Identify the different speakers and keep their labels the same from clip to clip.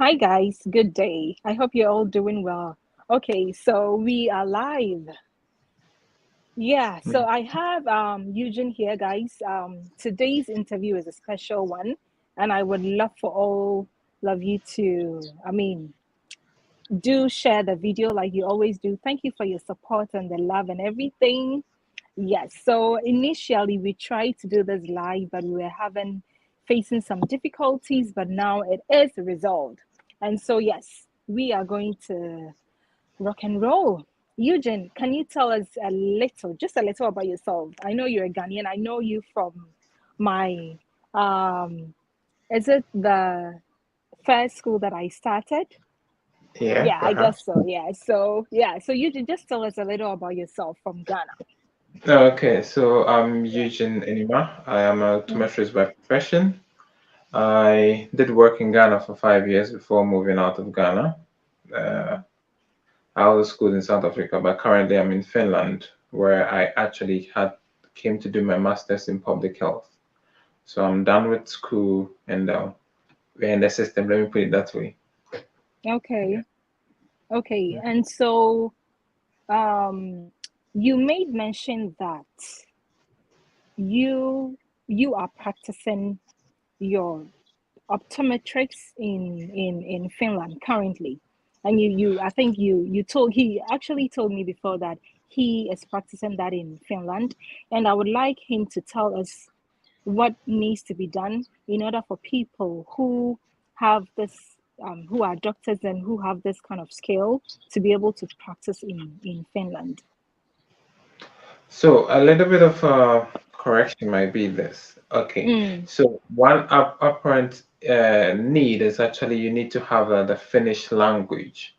Speaker 1: Hi guys, good day. I hope you're all doing well. Okay, so we are live. Yeah, so I have Eugene here, guys. Today's interview is a special one, and I would love for all of you to, do share the video like you always do. Thank you for your support and the love and everything. Yes, so initially we tried to do this live, but we were having facing some difficulties, but now it is resolved. And so yes, we are going to rock and roll. Eugene, can you tell us a little, just a little about yourself? I know you're a Ghanaian. I know you from my is it the first school that I started?
Speaker 2: Yeah,
Speaker 1: Yeah, I guess
Speaker 2: perhaps.
Speaker 1: so. So you just tell us a little about yourself from Ghana.
Speaker 2: Okay, so I'm
Speaker 1: Yeah.
Speaker 2: Eugene Enima. I am a
Speaker 1: Mm.
Speaker 2: optometrist by profession. I did work in Ghana for 5 years before moving out of Ghana. Uh,
Speaker 1: Mm.
Speaker 2: I was schooled in South Africa, but currently I'm in Finland, where I actually had came to do my master's in public health. So I'm done with school and we're in the system. Let me put it that way. Yeah.
Speaker 1: Okay. Okay. And so um you made mention that you you are practicing your optometrics in Finland currently. And you I think you told he actually told me before that he is practicing that in Finland. And I would like him to tell us what needs to be done in order for people who have this who are doctors and who have this kind of skill to be able to practice in Finland.
Speaker 2: So a little bit of correction might be this. Okay,
Speaker 1: Mm,
Speaker 2: so one apparent need is actually you need to have the Finnish language,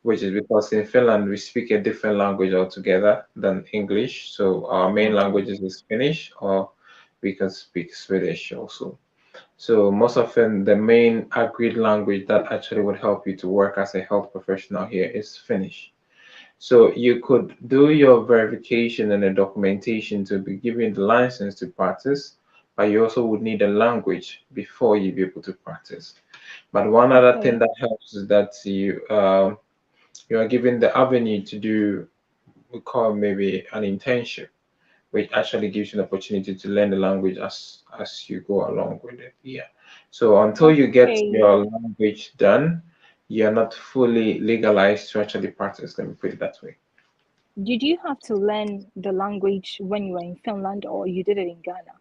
Speaker 2: which is because in Finland we speak a different language altogether than English. So our main
Speaker 1: okay.
Speaker 2: language is Finnish, or we can speak Swedish also. So most often the main agreed language that actually would help you to work as a health professional here is Finnish. So you could do your verification and the documentation to be given the license to practice, but you also would need a language before you be able to practice. But one other thing
Speaker 1: Okay.
Speaker 2: that helps is that you are given the avenue to do we call maybe an internship, which actually gives you an opportunity to learn the language as you go along with it. Yeah. So until you get
Speaker 1: Okay.
Speaker 2: your language done, you're not fully legalized to actually practice. Let me put it that way.
Speaker 1: Did you have to learn the language when you were in Finland or you did it in Ghana?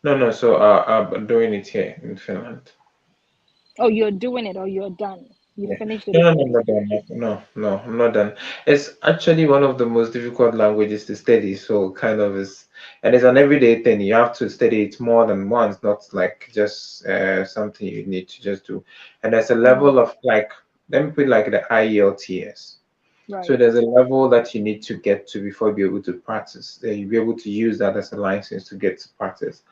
Speaker 2: No, no. So I'm doing it here in Finland.
Speaker 1: Oh, you're doing it or you're done. You
Speaker 2: Yeah.
Speaker 1: finished it
Speaker 2: No, no, no, I'm
Speaker 1: already.
Speaker 2: not done. No, no, I'm not done. It's actually one of the most difficult languages to study. So kind of is, and it's an everyday thing. You have to study it more than once, not like just something you need to just do. And there's a
Speaker 1: Mm,
Speaker 2: level of like, let me put it like the IELTS. So
Speaker 1: right.
Speaker 2: there's a level that you need to get to before you be able to practice. Then you'll be able to use that as a license to get to practice.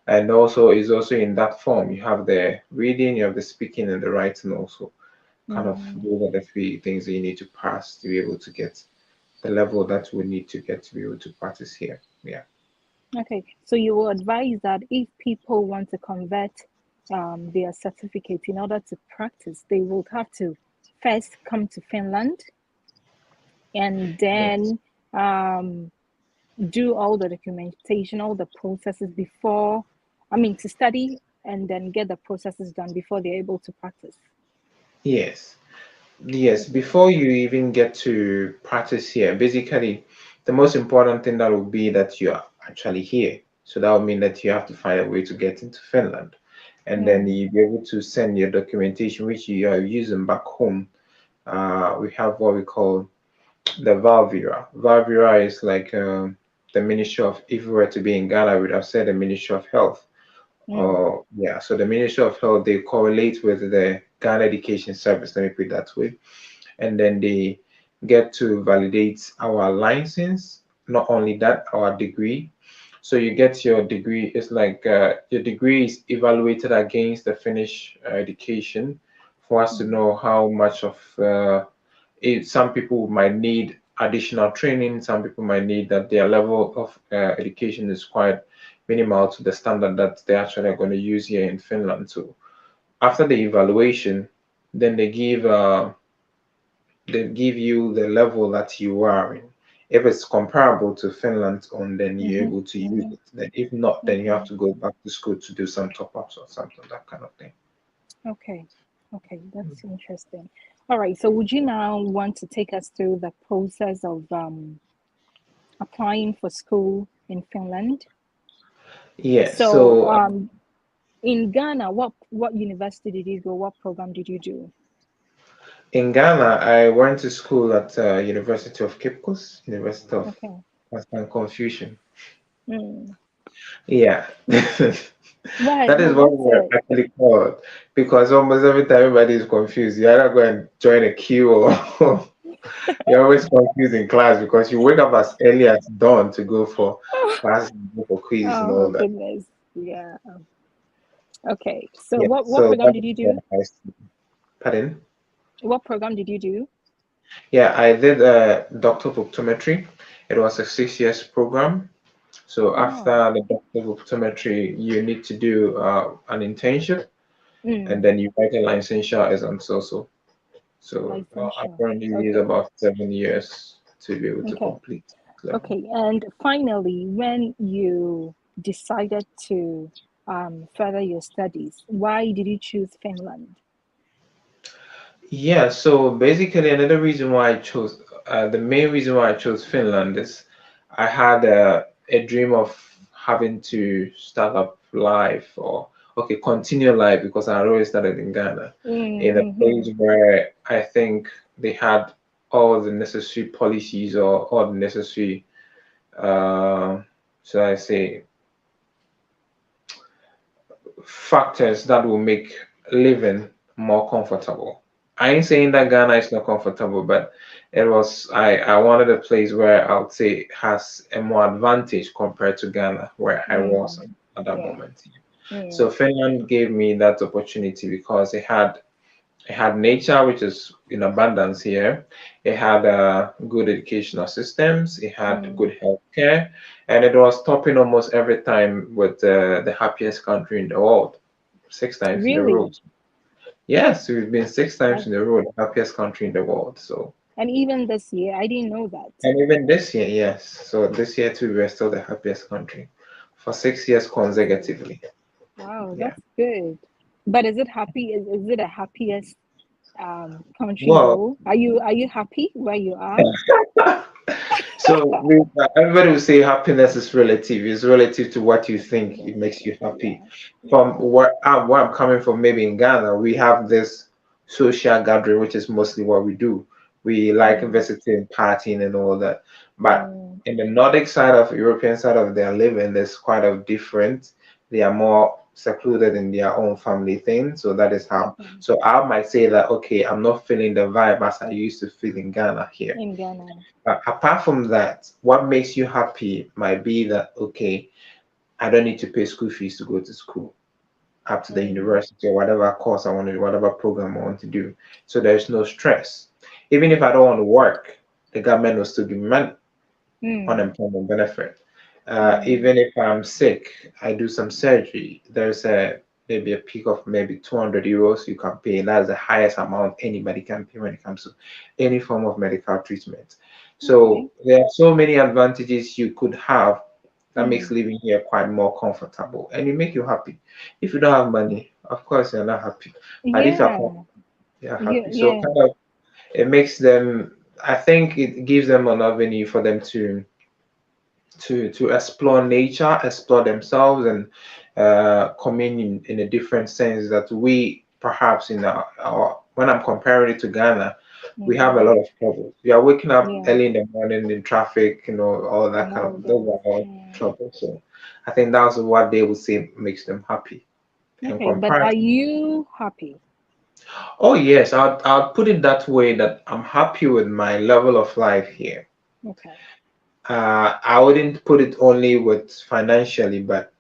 Speaker 2: And also is also in that form. You have the reading, you have the speaking, and the writing also. Kind of
Speaker 1: Mm,
Speaker 2: those are the three things that you need to pass to be able to get the level that we need to get to be able to practice here. Yeah.
Speaker 1: okay. So you will advise that if people want to convert their certificate in order to practice, they will have to first come to Finland and
Speaker 2: Yes.
Speaker 1: then um, do all the documentation, all the processes before, to study and then get the processes done before they're able to practice.
Speaker 2: Yes. Yes.
Speaker 1: Okay.
Speaker 2: Before you even get to practice here, basically, the most important thing that will be that you are actually here. So that would mean that you have to find a way to get into Finland. And then
Speaker 1: Mm,
Speaker 2: you'll be able to send your documentation, which you are using back home. We have what we call the Valvira. Valvira is like the Ministry of, if we were to be in Ghana, we would have said the Ministry of Health.
Speaker 1: mm,
Speaker 2: Yeah, so the Ministry of Health, they correlate with the Ghana Education Service, let me put it that way. And then they get to validate our license, not only that, our degree. So you get your degree, it's like your degree is evaluated against the Finnish education for us to
Speaker 1: mm,
Speaker 2: know how much of some people might need additional training. Some people might need that their level of education is quite minimal to the standard that they actually are going to use here in Finland. So After the evaluation, then they give you the level that you are in. If it's comparable to Finland's own, then you're
Speaker 1: Mm-hmm.
Speaker 2: able to use
Speaker 1: Mm-hmm.
Speaker 2: it. Then if not, then you have
Speaker 1: Okay.
Speaker 2: to go back to school to do some top ups or something, that kind of thing.
Speaker 1: Okay. Okay. That's interesting. All right. So would you now want to take us through the process of applying for school in Finland?
Speaker 2: Yeah.
Speaker 1: So
Speaker 2: So
Speaker 1: in Ghana, what university did you go? What program did you do?
Speaker 2: in Ghana, I went to school at University of Cape Coast, University of
Speaker 1: Okay.
Speaker 2: Western Confucian.
Speaker 1: Mm.
Speaker 2: Yeah.
Speaker 1: Right.
Speaker 2: That
Speaker 1: No,
Speaker 2: is what
Speaker 1: that's
Speaker 2: we're
Speaker 1: it.
Speaker 2: actually called because almost every time everybody is confused, you either go and join a queue or you're always confused in class because you wake up as early as dawn to go for classes, go for quiz and
Speaker 1: Oh
Speaker 2: all that.
Speaker 1: goodness. Yeah. Okay. So
Speaker 2: Yeah,
Speaker 1: what
Speaker 2: so
Speaker 1: program
Speaker 2: that
Speaker 1: did
Speaker 2: is
Speaker 1: you
Speaker 2: what
Speaker 1: do?
Speaker 2: I see. Pardon?
Speaker 1: What program did you do?
Speaker 2: Yeah, I did Doctor of Optometry. It was a 6 years program. So
Speaker 1: Oh.
Speaker 2: after the Doctor of Optometry, you need to do an internship and
Speaker 1: Mm.
Speaker 2: then you write a licensure exams also. So
Speaker 1: Licensure.
Speaker 2: apparently it is
Speaker 1: Okay.
Speaker 2: about 7 years to be able to
Speaker 1: Okay.
Speaker 2: complete this level.
Speaker 1: Okay. And finally, when you decided to further your studies, why did you choose Finland?
Speaker 2: Yeah, so basically another reason why I chose, the main reason why I chose Finland is I had a dream of having to start up life or, okay, continue life because I had always started in Ghana, in a
Speaker 1: Mm-hmm.
Speaker 2: place where I think they had all the necessary policies or all the necessary, uh, should I say, factors that will make living more comfortable. I ain't saying that Ghana is not comfortable, but I wanted a place where I would say has a more advantage compared to Ghana where I was
Speaker 1: Mm.
Speaker 2: at that
Speaker 1: Yeah.
Speaker 2: moment. So
Speaker 1: Mm.
Speaker 2: Finland gave me that opportunity because it had nature, which is in abundance here. It had good educational systems. It had
Speaker 1: Mm.
Speaker 2: good healthcare, and it was topping almost every time with the happiest country in the world, 6 times in a row.
Speaker 1: Really?
Speaker 2: Yes, we've been 6 times
Speaker 1: That,
Speaker 2: in a row the happiest country in the world. So,
Speaker 1: and even this year, I didn't know that.
Speaker 2: and even this year, yes. So this year too, we're still the happiest country for 6 years consecutively.
Speaker 1: Wow,
Speaker 2: Yeah.
Speaker 1: that's good. But is it happy? Is it a happiest country
Speaker 2: Well,
Speaker 1: though? Are you happy where you are?
Speaker 2: so everybody will say happiness is relative. It's relative to what you think it makes you happy.
Speaker 1: Yeah,
Speaker 2: From
Speaker 1: yeah.
Speaker 2: where I'm coming from, maybe in Ghana, we have this social gathering, which is mostly what we do. We like
Speaker 1: Mm,
Speaker 2: visiting, partying, and all that. But
Speaker 1: mm,
Speaker 2: in the Nordic side of European side of their living, there's quite a different. They are more secluded in their own family thing. So that is how.
Speaker 1: okay.
Speaker 2: So I might say that okay, I'm not feeling the vibe as I used to feel in Ghana here.
Speaker 1: In Ghana.
Speaker 2: Apart from that, what makes you happy might be that, okay, I don't need to pay school fees to go to school, up to the
Speaker 1: Mm,
Speaker 2: university or whatever course I want to do, whatever program I want to do. So there's no stress. Even if I don't want to work, the government will still give me money,
Speaker 1: mm,
Speaker 2: unemployment benefit.
Speaker 1: mm.
Speaker 2: Even if I'm sick, I do some surgery, there's maybe a peak of maybe 200 euros you can pay. That's the highest amount anybody can pay when it comes to any form of medical treatment.
Speaker 1: Okay.
Speaker 2: So there are so many advantages you could have that makes
Speaker 1: Mm.
Speaker 2: living here quite more comfortable and it make you happy. If you don't have money, of course you're not happy. But if you're
Speaker 1: Yeah.
Speaker 2: you're
Speaker 1: Yeah.
Speaker 2: happy. So
Speaker 1: Yeah.
Speaker 2: kind of it makes them I think it gives them an avenue for them to explore nature, explore themselves, and commune in a different sense that we perhaps our when I'm comparing it to Ghana, we have a
Speaker 1: Mm.
Speaker 2: lot of troubles. We are waking up
Speaker 1: Yeah.
Speaker 2: early in the morning in traffic, all that
Speaker 1: And
Speaker 2: kind
Speaker 1: all
Speaker 2: of those
Speaker 1: those.
Speaker 2: are all
Speaker 1: Mm.
Speaker 2: trouble. So I think that's what they would say makes them happy in
Speaker 1: Okay. But are
Speaker 2: comparison.
Speaker 1: you happy?
Speaker 2: Oh yes, I'll put it that way that I'm happy with my level of life here.
Speaker 1: Okay.
Speaker 2: I wouldn't put it only with financially, but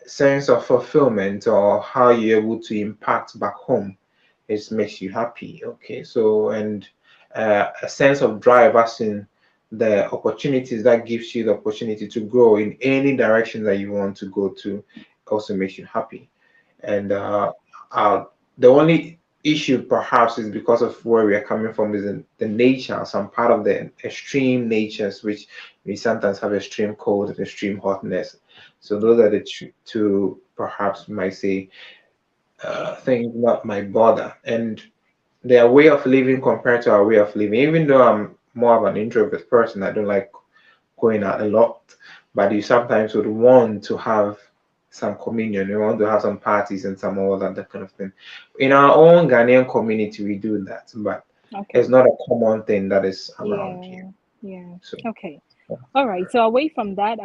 Speaker 2: sense of fulfillment or how you're able to impact back home it makes you happy. Okay, so and a sense of drive as in the opportunities that gives you the opportunity to grow in any direction that you want to go to also makes you happy. And Uh, the only issue perhaps is because of where we are coming from is in the nature, some part of the extreme natures, which we sometimes have extreme cold and extreme hotness. So those are the two perhaps we might say things that might bother. And their way of living compared to our way of living, even though I'm more of an introvert person, I don't like going out a lot, but you sometimes would want to have some communion, you want to have some parties and some all that kind of thing. In our own Ghanaian community, we do that, but it's
Speaker 1: Okay.
Speaker 2: not a common thing that is around here.
Speaker 1: Yeah. Yeah.
Speaker 2: So,
Speaker 1: Okay. All right. So away from that,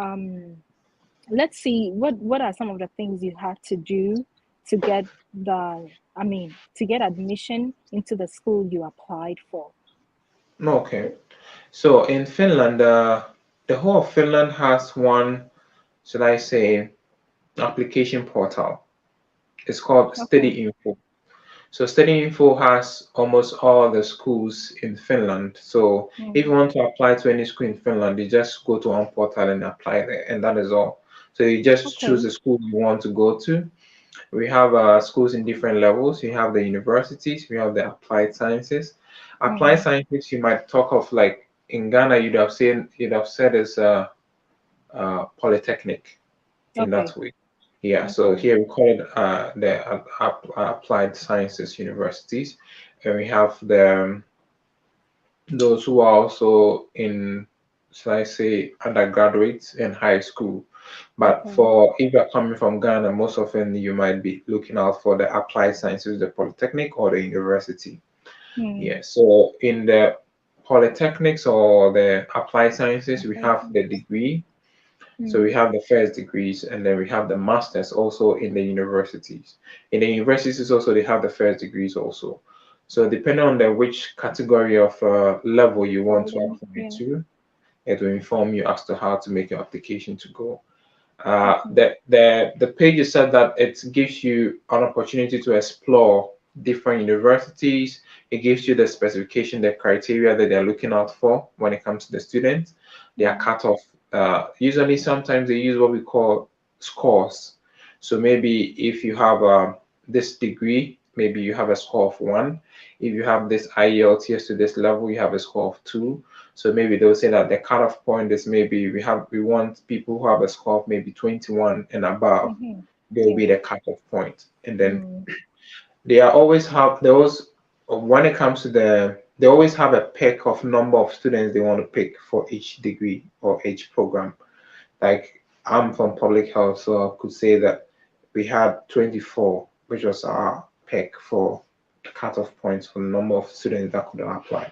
Speaker 1: let's see what are some of the things you had to do to get to get admission into the school you applied for.
Speaker 2: okay. So in Finland, the whole of Finland has one, should I say, application portal. It's called
Speaker 1: Okay.
Speaker 2: Study Info. So Study Info has almost all the schools in Finland. So if you
Speaker 1: Mm.
Speaker 2: want to apply to any school in Finland, you just go to one portal and apply there, and that is all. So you just choose
Speaker 1: Okay.
Speaker 2: the school you want to go to. We have schools in different levels. You have the universities, we have the applied sciences. Applied
Speaker 1: Mm.
Speaker 2: sciences, you might talk of like in Ghana, you'd have said is polytechnic in
Speaker 1: Okay.
Speaker 2: that way. Yeah, so
Speaker 1: Okay.
Speaker 2: here we call it the applied sciences universities, and we have those who are also in, shall I say, undergraduates in high school. But
Speaker 1: Okay.
Speaker 2: for if you're coming from Ghana, most often you might be looking out for the applied sciences, the polytechnic or the university.
Speaker 1: Mm.
Speaker 2: Yeah, so in the polytechnics or the applied sciences, we
Speaker 1: Okay.
Speaker 2: have the degree, so we
Speaker 1: Mm.
Speaker 2: have the first degrees and then we have the masters also in the universities. In the universities also they have the first degrees also. So depending on the which category of level you want to
Speaker 1: Program.
Speaker 2: apply
Speaker 1: Yeah.
Speaker 2: to, it will inform you as to how to make your application to go.
Speaker 1: Okay.
Speaker 2: The page said that it gives you an opportunity to explore different universities. It gives you the specification, the criteria that they're looking out for when it comes to the students. They are
Speaker 1: Mm.
Speaker 2: cut off. Usually, sometimes they use what we call scores. So maybe if you have this degree, maybe you have a score of 1. If you have this IELTS to this level, you have a score of 2. So maybe they'll say that the cutoff point is maybe we want people who have a score of maybe 21 and above.
Speaker 1: Mm-hmm.
Speaker 2: They will be
Speaker 1: Yeah.
Speaker 2: the cutoff point. And then
Speaker 1: Mm.
Speaker 2: they always when it comes to they always have a pick of number of students they want to pick for each degree or each program. Like I'm from public health, so I could say that we had 24, which was our pick for the cutoff points for the number of students that could apply.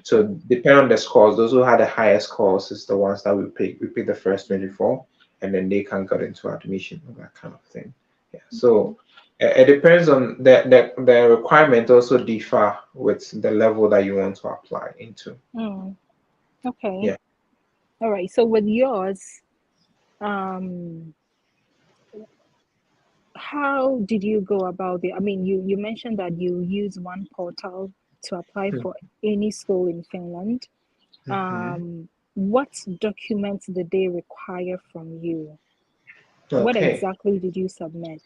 Speaker 2: So
Speaker 1: Okay.
Speaker 2: depending on the scores, those who had the highest scores is the ones that we pick. We pick the first
Speaker 1: Mm.
Speaker 2: 24, and then they can get into admission and that kind of thing. Yeah.
Speaker 1: Okay.
Speaker 2: So it depends on the requirement also differ with the level that you want to apply into.
Speaker 1: Mm. Okay.
Speaker 2: Yeah.
Speaker 1: All right. So with yours, um, how did you go about it? I mean, you mentioned that you use one portal to apply for any school in Finland.
Speaker 2: Mm-hmm.
Speaker 1: What documents did they require from you? What
Speaker 2: Okay.
Speaker 1: exactly did you submit?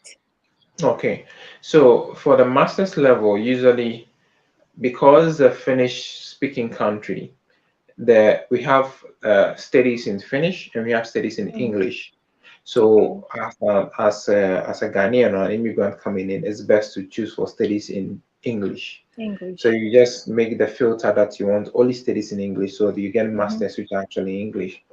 Speaker 2: Okay. So for the master's level, usually because the Finnish speaking country, we have studies in Finnish and we have studies in
Speaker 1: Mm.
Speaker 2: English.
Speaker 1: Okay.
Speaker 2: So as a Ghanaian or an immigrant coming in, it's best to choose for studies in English. So
Speaker 1: English.
Speaker 2: you just make the filter that you want only studies in English, so that you get
Speaker 1: Mm-hmm.
Speaker 2: masters which are actually English.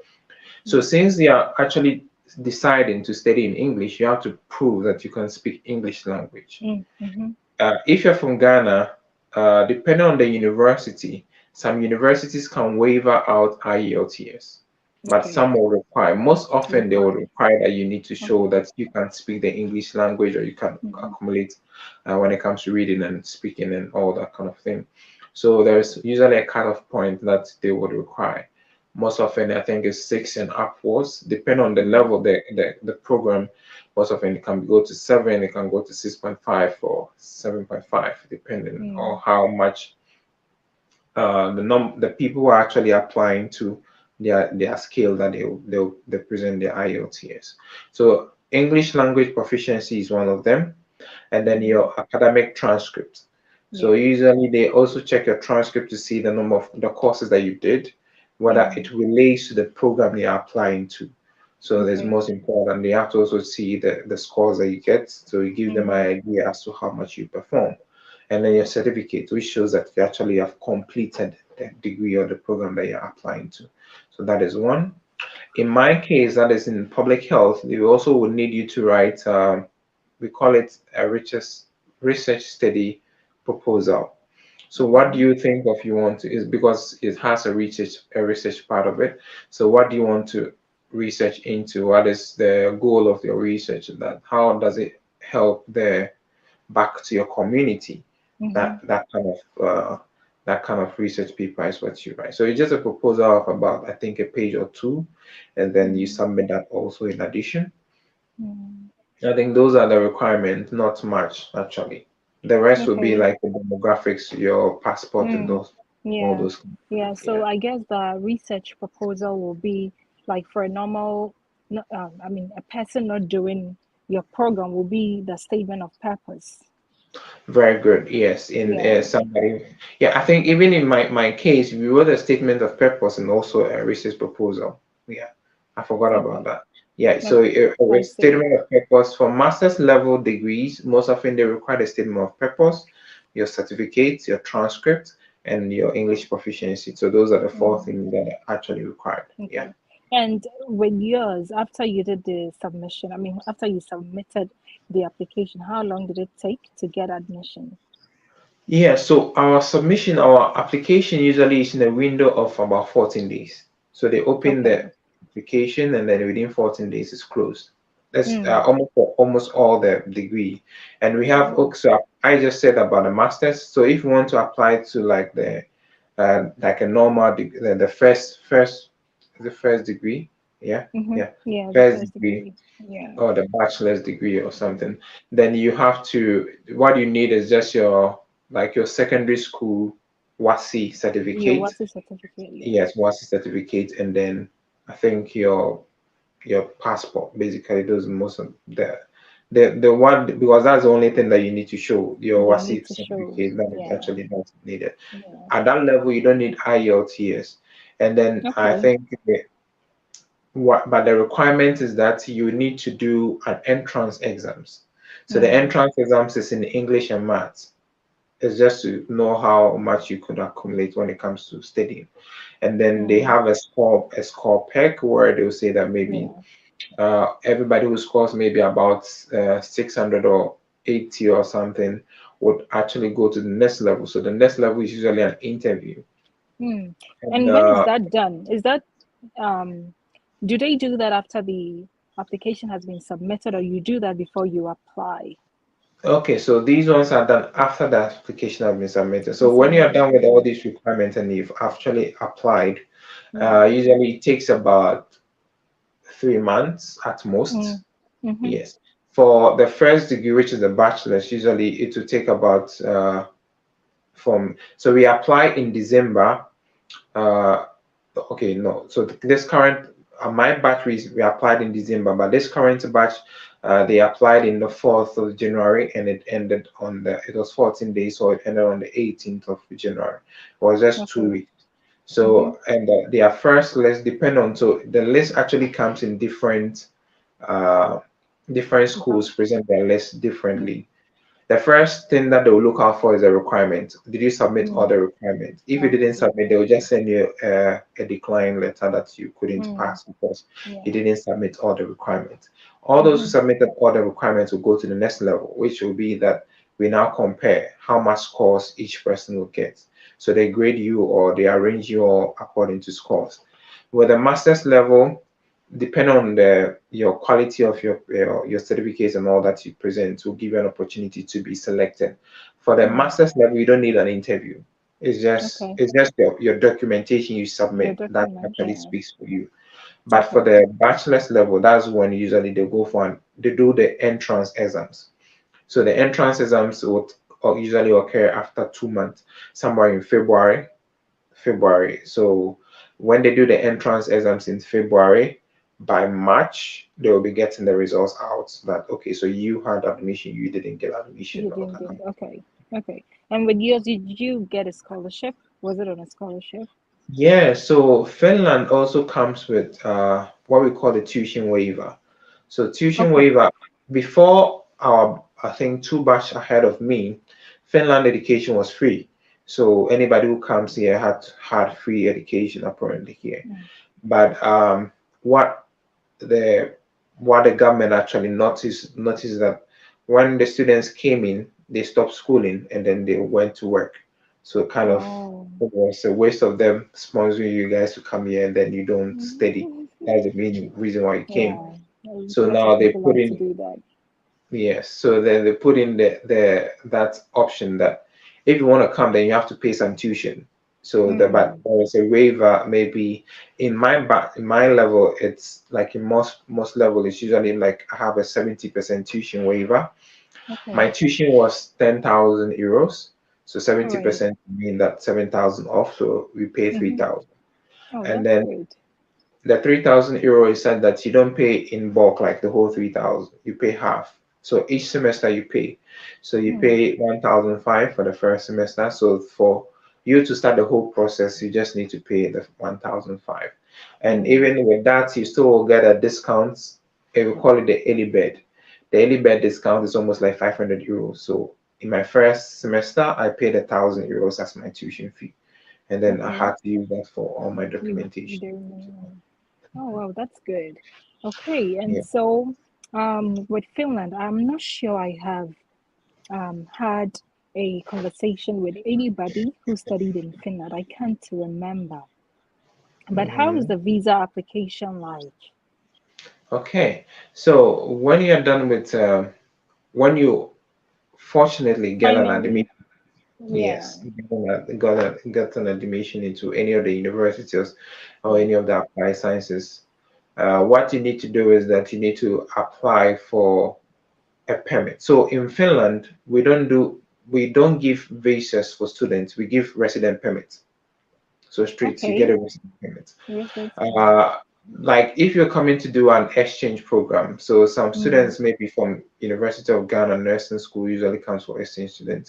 Speaker 2: So
Speaker 1: Mm.
Speaker 2: since they are actually deciding to study in English, you have to prove that you can speak English language.
Speaker 1: Mm. Mm-hmm.
Speaker 2: If you're from Ghana, depending on the university, some universities can waiver out IELTS, but
Speaker 1: Okay.
Speaker 2: some will require. Most often, they will
Speaker 1: Require.
Speaker 2: require that you need to show
Speaker 1: Okay.
Speaker 2: that you can speak the English language or you can
Speaker 1: Mm-hmm.
Speaker 2: accumulate when it comes to reading and speaking and all that kind of thing. So there's usually a cutoff point that they would require. Most often, I think it's 6 and upwards, depending on the
Speaker 1: Mm.
Speaker 2: level the program. Most often it can go to 7, it can go to 6.5 or 7.5, depending on
Speaker 1: Mm.
Speaker 2: how much the people who are actually applying to their skill that they present their IELTS. So English language proficiency is one of them. and then
Speaker 1: Mm-hmm.
Speaker 2: your academic transcript. So
Speaker 1: Yeah.
Speaker 2: usually they also check your transcript to see the number of the courses that you did, whether
Speaker 1: Mm.
Speaker 2: it relates to the program you're applying to. So that's
Speaker 1: Okay.
Speaker 2: most important. They have to also see the scores that you get, so it gives them
Speaker 1: Mm-hmm.
Speaker 2: an idea as to how much you perform. And then your certificate, which shows that you actually have completed the degree or the program that you're applying to. So that is one. In my case, that is in public health, they also would need you to write, we call it a research study proposal. So what do
Speaker 1: Okay.
Speaker 2: you think of you want to, is because it has a research part of it. So what do you want to research into? What is the goal of your research? That how does it help the back to your community?
Speaker 1: Mm-hmm.
Speaker 2: That kind of research paper is what you write. So it's just a proposal of about, I think, a page or two, and then you
Speaker 1: Mm-hmm.
Speaker 2: submit that also in addition.
Speaker 1: Mm.
Speaker 2: I think those are the requirements, not much actually. The rest will be
Speaker 1: Okay.
Speaker 2: like the demographics, your passport, and
Speaker 1: Mm.
Speaker 2: those, all
Speaker 1: Yeah.
Speaker 2: those.
Speaker 1: Yeah.
Speaker 2: Yeah,
Speaker 1: So I guess the research proposal will be like for a normal, I mean, a person not doing your program will be the statement of purpose.
Speaker 2: very good. Yes, in
Speaker 1: Yeah.
Speaker 2: somebody. Yeah, I think even in my case, we wrote a statement of purpose and also a research proposal. Yeah, I forgot about
Speaker 1: Okay.
Speaker 2: that. Yeah, so
Speaker 1: Okay.
Speaker 2: a
Speaker 1: I see.
Speaker 2: statement of purpose for master's level degrees, most often they require a statement of purpose, your certificates, your transcript, and your English proficiency. So those are the four
Speaker 1: Mm.
Speaker 2: things that are actually required. Yeah.
Speaker 1: Okay. And with yours, after you did the submission, I mean, after you submitted the application, how long did it take to get admission?
Speaker 2: Yeah, so our application usually is in a window of about 14 days. So they open
Speaker 1: Okay.
Speaker 2: the application and then within 14 days it's closed. That's
Speaker 1: Mm.
Speaker 2: almost all the degree. And we have
Speaker 1: Oh.
Speaker 2: also, I just said about the masters. So if you want to apply to like like a normal the first degree, yeah,
Speaker 1: Mm-hmm.
Speaker 2: yeah,
Speaker 1: Yeah, the
Speaker 2: first
Speaker 1: first
Speaker 2: degree
Speaker 1: degree. Yeah.
Speaker 2: or the bachelor's degree or something, then you have to, what you need is just your secondary school WASI
Speaker 1: Your
Speaker 2: certificate.
Speaker 1: what's the certificate? Yeah.
Speaker 2: Yes, WASI certificate, and then I think your passport. Basically, those are most of the one, because that's the only thing that you need to show, your
Speaker 1: They need
Speaker 2: WASI
Speaker 1: to show.
Speaker 2: certificate. That is
Speaker 1: Yeah.
Speaker 2: actually not needed.
Speaker 1: Yeah.
Speaker 2: At that level, you don't need IELTS. And then I
Speaker 1: Okay.
Speaker 2: think but the requirement is that you need to do an entrance exams. So the
Speaker 1: Mm.
Speaker 2: entrance exams is in English and maths. It's just to know how much you could accumulate when it comes to studying. And then they
Speaker 1: Mm.
Speaker 2: have a score peg where they'll say that maybe
Speaker 1: Yeah.
Speaker 2: everybody who scores maybe about 600 or 80 or something would actually go to the next level. So the next level is usually an interview.
Speaker 1: Mm.
Speaker 2: And
Speaker 1: And when is that done? Is that um do they do that after the application has been submitted or you do that before you apply?
Speaker 2: Okay, so these ones are done after the application has been submitted. So when you're
Speaker 1: Submitted.
Speaker 2: done with all
Speaker 1: Okay.
Speaker 2: these requirements and you've actually applied,
Speaker 1: Yeah.
Speaker 2: usually it takes about 3 months at
Speaker 1: Mm.
Speaker 2: most.
Speaker 1: Mm-hmm.
Speaker 2: Yes. For the first degree, which is the bachelor's, usually it will take about so we apply in December. Uh, okay, no. So this current my batch we applied in December, but this current batch they applied in the 4th of January and it ended it was 14 days, so it ended on the 18th of January. It was just
Speaker 1: Okay.
Speaker 2: 2 weeks.
Speaker 1: Mm-hmm.
Speaker 2: So and their first list depend on, so the list actually comes in uh different schools present their list
Speaker 1: Mm.
Speaker 2: differently. The first thing that they will look out for is a requirement. Did you submit all
Speaker 1: Mm.
Speaker 2: the requirements? If you didn't
Speaker 1: Okay.
Speaker 2: submit, they will just send you a decline letter that you couldn't
Speaker 1: Mm.
Speaker 2: pass because you
Speaker 1: Yeah.
Speaker 2: didn't submit all the requirements. All those who
Speaker 1: Mm-hmm.
Speaker 2: submitted all the requirements will go to the next level, which will be that we now compare how much scores each person will get. So they grade you or they arrange you all according to scores. With the master's level, depending on your quality of your certificates and all that you present, will give you an opportunity to be selected. For the
Speaker 1: Mm.
Speaker 2: master's level, you don't need an interview.
Speaker 1: Okay.
Speaker 2: It's just your documentation you
Speaker 1: Your
Speaker 2: submit that
Speaker 1: document.
Speaker 2: actually
Speaker 1: Yeah.
Speaker 2: speaks for you. But for
Speaker 1: Okay.
Speaker 2: the bachelor's level, that's when usually they go for they do the entrance exams. So the entrance exams would usually occur after 2 months, somewhere in February. So when they do the entrance exams in February, by March they will be getting the results out that okay, so you had admission, you didn't get admission,
Speaker 1: You
Speaker 2: or
Speaker 1: didn't
Speaker 2: that
Speaker 1: get
Speaker 2: kind.
Speaker 1: it. Okay. Okay. And with yours, did you get a scholarship? Was it on a scholarship?
Speaker 2: Yeah, so Finland also comes with what we call the tuition waiver. So tuition
Speaker 1: Okay.
Speaker 2: waiver before our, I think two batch ahead of me, Finland education was free. So anybody who comes here had free education apparently here.
Speaker 1: Mm.
Speaker 2: But what the what the government actually noticed that when the students came in, they stopped schooling and then they went to work. So kind of
Speaker 1: Oh.
Speaker 2: it was a waste of them sponsoring you guys to come here and then you don't study.
Speaker 1: Mhm.
Speaker 2: That's the main reason why you came.
Speaker 1: Yeah.
Speaker 2: So
Speaker 1: Lots of
Speaker 2: now they
Speaker 1: people
Speaker 2: put
Speaker 1: like to
Speaker 2: in,
Speaker 1: do that.
Speaker 2: yes, so then they put in the that option that if you want to come, then you have to pay some tuition. So the but
Speaker 1: Mm.
Speaker 2: there is a waiver maybe in my level it's like in most level it's usually like I have a 70% tuition waiver. My
Speaker 1: Okay.
Speaker 2: tuition was 10,000 euros, so
Speaker 1: All right.
Speaker 2: 70% mean that 7,000 off, so we pay
Speaker 1: Mm-hmm.
Speaker 2: 3,000.
Speaker 1: Oh,
Speaker 2: And
Speaker 1: that's
Speaker 2: then
Speaker 1: good.
Speaker 2: the 3,000 euro is said that you don't pay in bulk like the whole 3,000. You pay half. So each semester you pay. So you
Speaker 1: Mm.
Speaker 2: pay 1,005 for the first semester. So for you to start the whole process, you just need to pay the 1,005. And
Speaker 1: Mm.
Speaker 2: even with that, you still will get a discount. We call it the early bird. The early bird discount is almost like 500 euros. So in my first semester, I paid 1,000 euros as my tuition fee. And then I
Speaker 1: Okay.
Speaker 2: had to use that for all my
Speaker 1: You
Speaker 2: documentation.
Speaker 1: do. Mm. Oh, wow, that's good. Okay, and
Speaker 2: Yeah.
Speaker 1: so with Finland, I'm not sure I have had a conversation with anybody who studied in Finland. I can't remember. But how is
Speaker 2: Mhm.
Speaker 1: the visa application like?
Speaker 2: Okay, so when you're done with, when you fortunately get an admission,
Speaker 1: Finally, yeah.
Speaker 2: yes, get an admission into any of the universities or
Speaker 1: Yeah.
Speaker 2: any of the applied sciences, what you need to do is that you need to apply for a permit. So in Finland, we don't give visas for students, we give resident permits. So straight, you get
Speaker 1: Okay.
Speaker 2: a resident permit.
Speaker 1: Research permit.
Speaker 2: uh, like if you're coming to do an exchange program, so some
Speaker 1: Mm.
Speaker 2: students maybe from University of Ghana nursing school usually comes for exchange
Speaker 1: And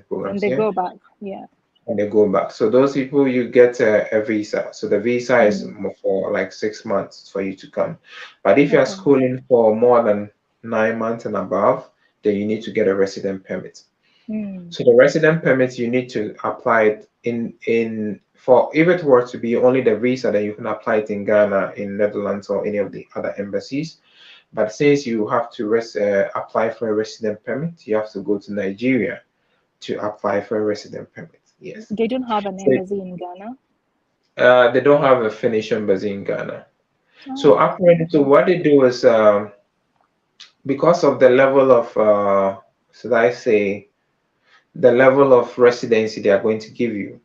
Speaker 2: programs
Speaker 1: they
Speaker 2: here,
Speaker 1: go back. Yeah.
Speaker 2: and they go back. So those people you get a visa. So the visa is
Speaker 1: Mm.
Speaker 2: more for like 6 months for you to come. But if you're
Speaker 1: Okay.
Speaker 2: schooling for more than 9 months and above, then you need to get a resident permit.
Speaker 1: Mm.
Speaker 2: So the resident permit, you need to apply it in for if it were to be only the visa, then you can apply it in Ghana, in Netherlands, or any of the other embassies. But since you have to apply for a resident permit, you have to go to Nigeria to apply for a resident permit. Yes.
Speaker 1: They don't have an
Speaker 2: So
Speaker 1: embassy in Ghana.
Speaker 2: they don't have a Finnish embassy in Ghana. So
Speaker 1: Oh,
Speaker 2: apparently, so
Speaker 1: okay.
Speaker 2: what they do is because of the level of should I say the level of residency they are going to give you,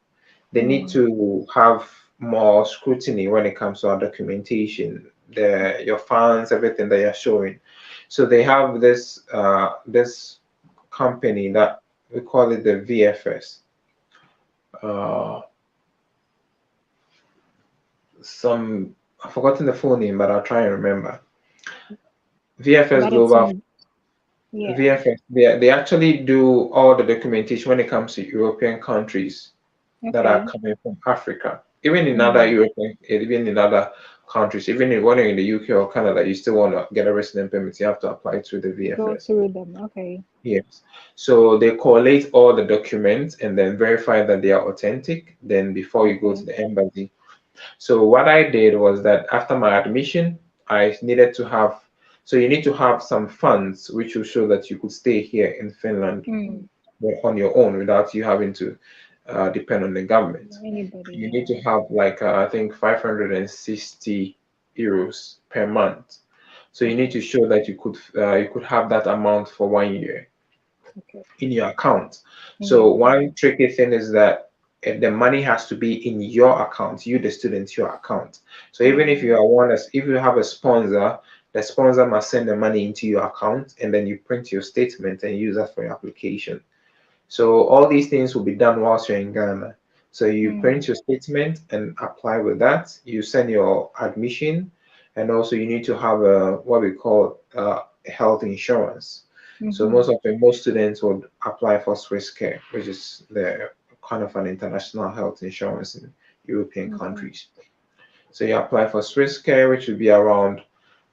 Speaker 2: they need
Speaker 1: Mm.
Speaker 2: to have more scrutiny when it comes to our documentation, your funds, everything that you're showing. So they have this company that we call it the VFS. Uh, some I've forgotten the full name, but I'll try and remember. VFS
Speaker 1: But it's
Speaker 2: Global.
Speaker 1: in, yeah.
Speaker 2: VFS. They actually do all the documentation when it comes to European countries that are
Speaker 1: Okay.
Speaker 2: coming from Africa. Even in other
Speaker 1: Mm.
Speaker 2: European, even in other countries, even in when you're in the UK or Canada, you still want to get a resident permit, you have to apply through the
Speaker 1: Go
Speaker 2: VFS.
Speaker 1: through them. Okay.
Speaker 2: Yes. So they collate all the documents and then verify that they are authentic, then before you go to
Speaker 1: Okay.
Speaker 2: the embassy. So what I did was that after my admission, I needed to have, so you need to have some funds which will show that you could stay here in Finland
Speaker 1: Mm.
Speaker 2: on your own without you having to depend on the government.
Speaker 1: Anybody,
Speaker 2: You need
Speaker 1: yeah.
Speaker 2: to have like I think 560 euros per month. So you need
Speaker 1: Okay.
Speaker 2: to show that you could have that amount for 1 year
Speaker 1: Okay.
Speaker 2: in your account.
Speaker 1: In your
Speaker 2: So
Speaker 1: account.
Speaker 2: one tricky thing is that the money has to be in your account, you the student, your account. So even if you
Speaker 1: Oh.
Speaker 2: are if you have a sponsor, the sponsor must send the money into your account and then you print your statement and use that for your application. So all these things will be done whilst you're in Ghana. So you
Speaker 1: Mm.
Speaker 2: print your statement and apply with that. You send your admission, and also you need to have a what we call health insurance. So
Speaker 1: Mm-hmm.
Speaker 2: most students would apply for Swiss Care, which is the kind of an international health insurance in European
Speaker 1: Okay.
Speaker 2: countries. So you apply for Swiss Care, which would be around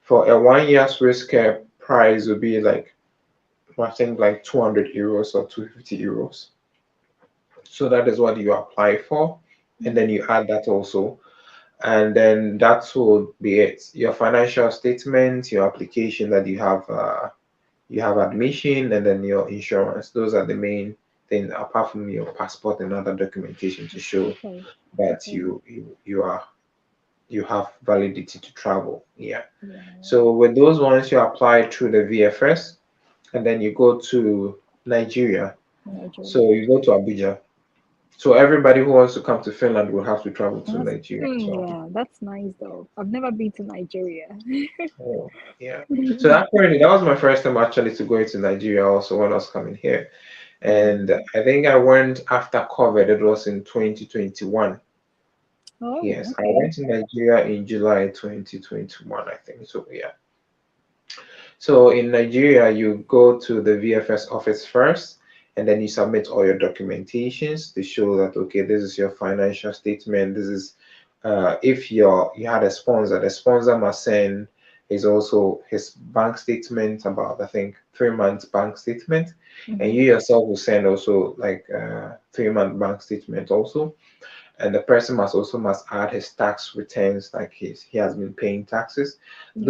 Speaker 2: for a 1 year Swiss Care price would be like I think like 200 euros or 250 euros. So that is what you apply for, and then
Speaker 1: Mm.
Speaker 2: you add that also, and then that would be it. Your financial statement, your application that you have admission, and then your insurance. Those are the main things apart from your passport and other documentation to show
Speaker 1: Okay.
Speaker 2: that
Speaker 1: Okay.
Speaker 2: you have validity to travel. Yeah.
Speaker 1: Yeah.
Speaker 2: So with those ones, you apply through the VFS, and then you go to Nigeria. So
Speaker 1: Nigeria.
Speaker 2: you go to Abuja. So everybody who wants to come to Finland will have to travel to
Speaker 1: That's,
Speaker 2: Nigeria. So
Speaker 1: yeah, that's nice though. I've never been to Nigeria.
Speaker 2: oh, yeah. So that was my first time actually to go into Nigeria also when I was coming here. And
Speaker 1: Mm.
Speaker 2: I think I went after COVID. It was in 2021.
Speaker 1: Oh,
Speaker 2: Yes, I
Speaker 1: okay.
Speaker 2: went to Nigeria in July 2021, I think. So yeah. So in Nigeria, you go to the VFS office first, and then you submit all your documentations to show that okay, this is your financial statement. This is if you had a sponsor, the sponsor must send is also his bank statement about I think 3 months bank statement, and
Speaker 1: Mm-hmm.
Speaker 2: you yourself will send also like 3 month bank statement also, and the person must add his tax returns like he has been paying taxes.
Speaker 1: Yeah.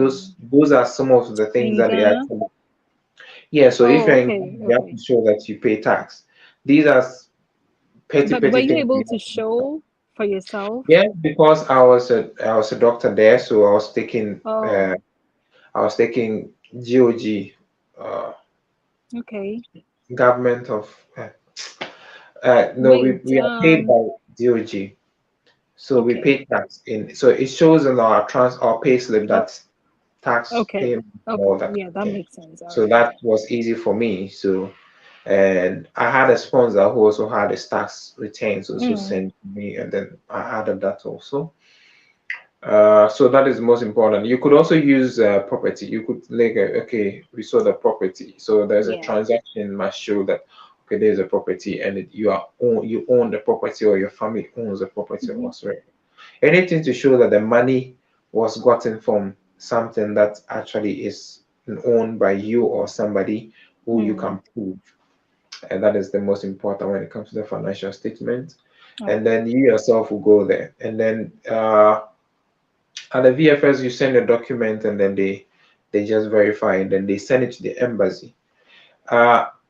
Speaker 2: Those are some of the things
Speaker 1: In
Speaker 2: that they
Speaker 1: Ghana?
Speaker 2: actually, yeah, so if
Speaker 1: Oh,
Speaker 2: you're in
Speaker 1: okay.
Speaker 2: Ghana, you have to
Speaker 1: Okay.
Speaker 2: show that you pay tax. These are
Speaker 1: But were
Speaker 2: petty
Speaker 1: you
Speaker 2: things
Speaker 1: able
Speaker 2: you
Speaker 1: to
Speaker 2: have to do.
Speaker 1: show for yourself?
Speaker 2: Yeah, because I was a doctor there, so
Speaker 1: Oh,
Speaker 2: I was taking GOG, uh
Speaker 1: okay.
Speaker 2: government of no,
Speaker 1: Wait,
Speaker 2: we are paid by GOG. So we
Speaker 1: okay.
Speaker 2: pay tax in, so it shows in our pay slip
Speaker 1: Oh,
Speaker 2: that tax
Speaker 1: okay.
Speaker 2: payment and
Speaker 1: Okay.
Speaker 2: all that.
Speaker 1: Yeah, that
Speaker 2: Yeah.
Speaker 1: makes sense. All
Speaker 2: So
Speaker 1: right.
Speaker 2: that was easy for me. So and I had a sponsor who also had his tax returns also
Speaker 1: Mm,
Speaker 2: sent to me, and then I added that also. So that is most important. You could also use property. You could like okay, we saw the property. So there's a
Speaker 1: yeah.
Speaker 2: transaction must show that okay, there's a property and you own the property or your family owns the property or
Speaker 1: Mm-hmm.
Speaker 2: whatsoever. Anything to show that the money was gotten from something that actually is owned by you or somebody who you
Speaker 1: Mm.
Speaker 2: can prove. And that is the most important when it comes to the financial statement. And
Speaker 1: Okay.
Speaker 2: then you yourself will go there. And then at the VFS, you send a document and then they just verify and then they send it to the embassy.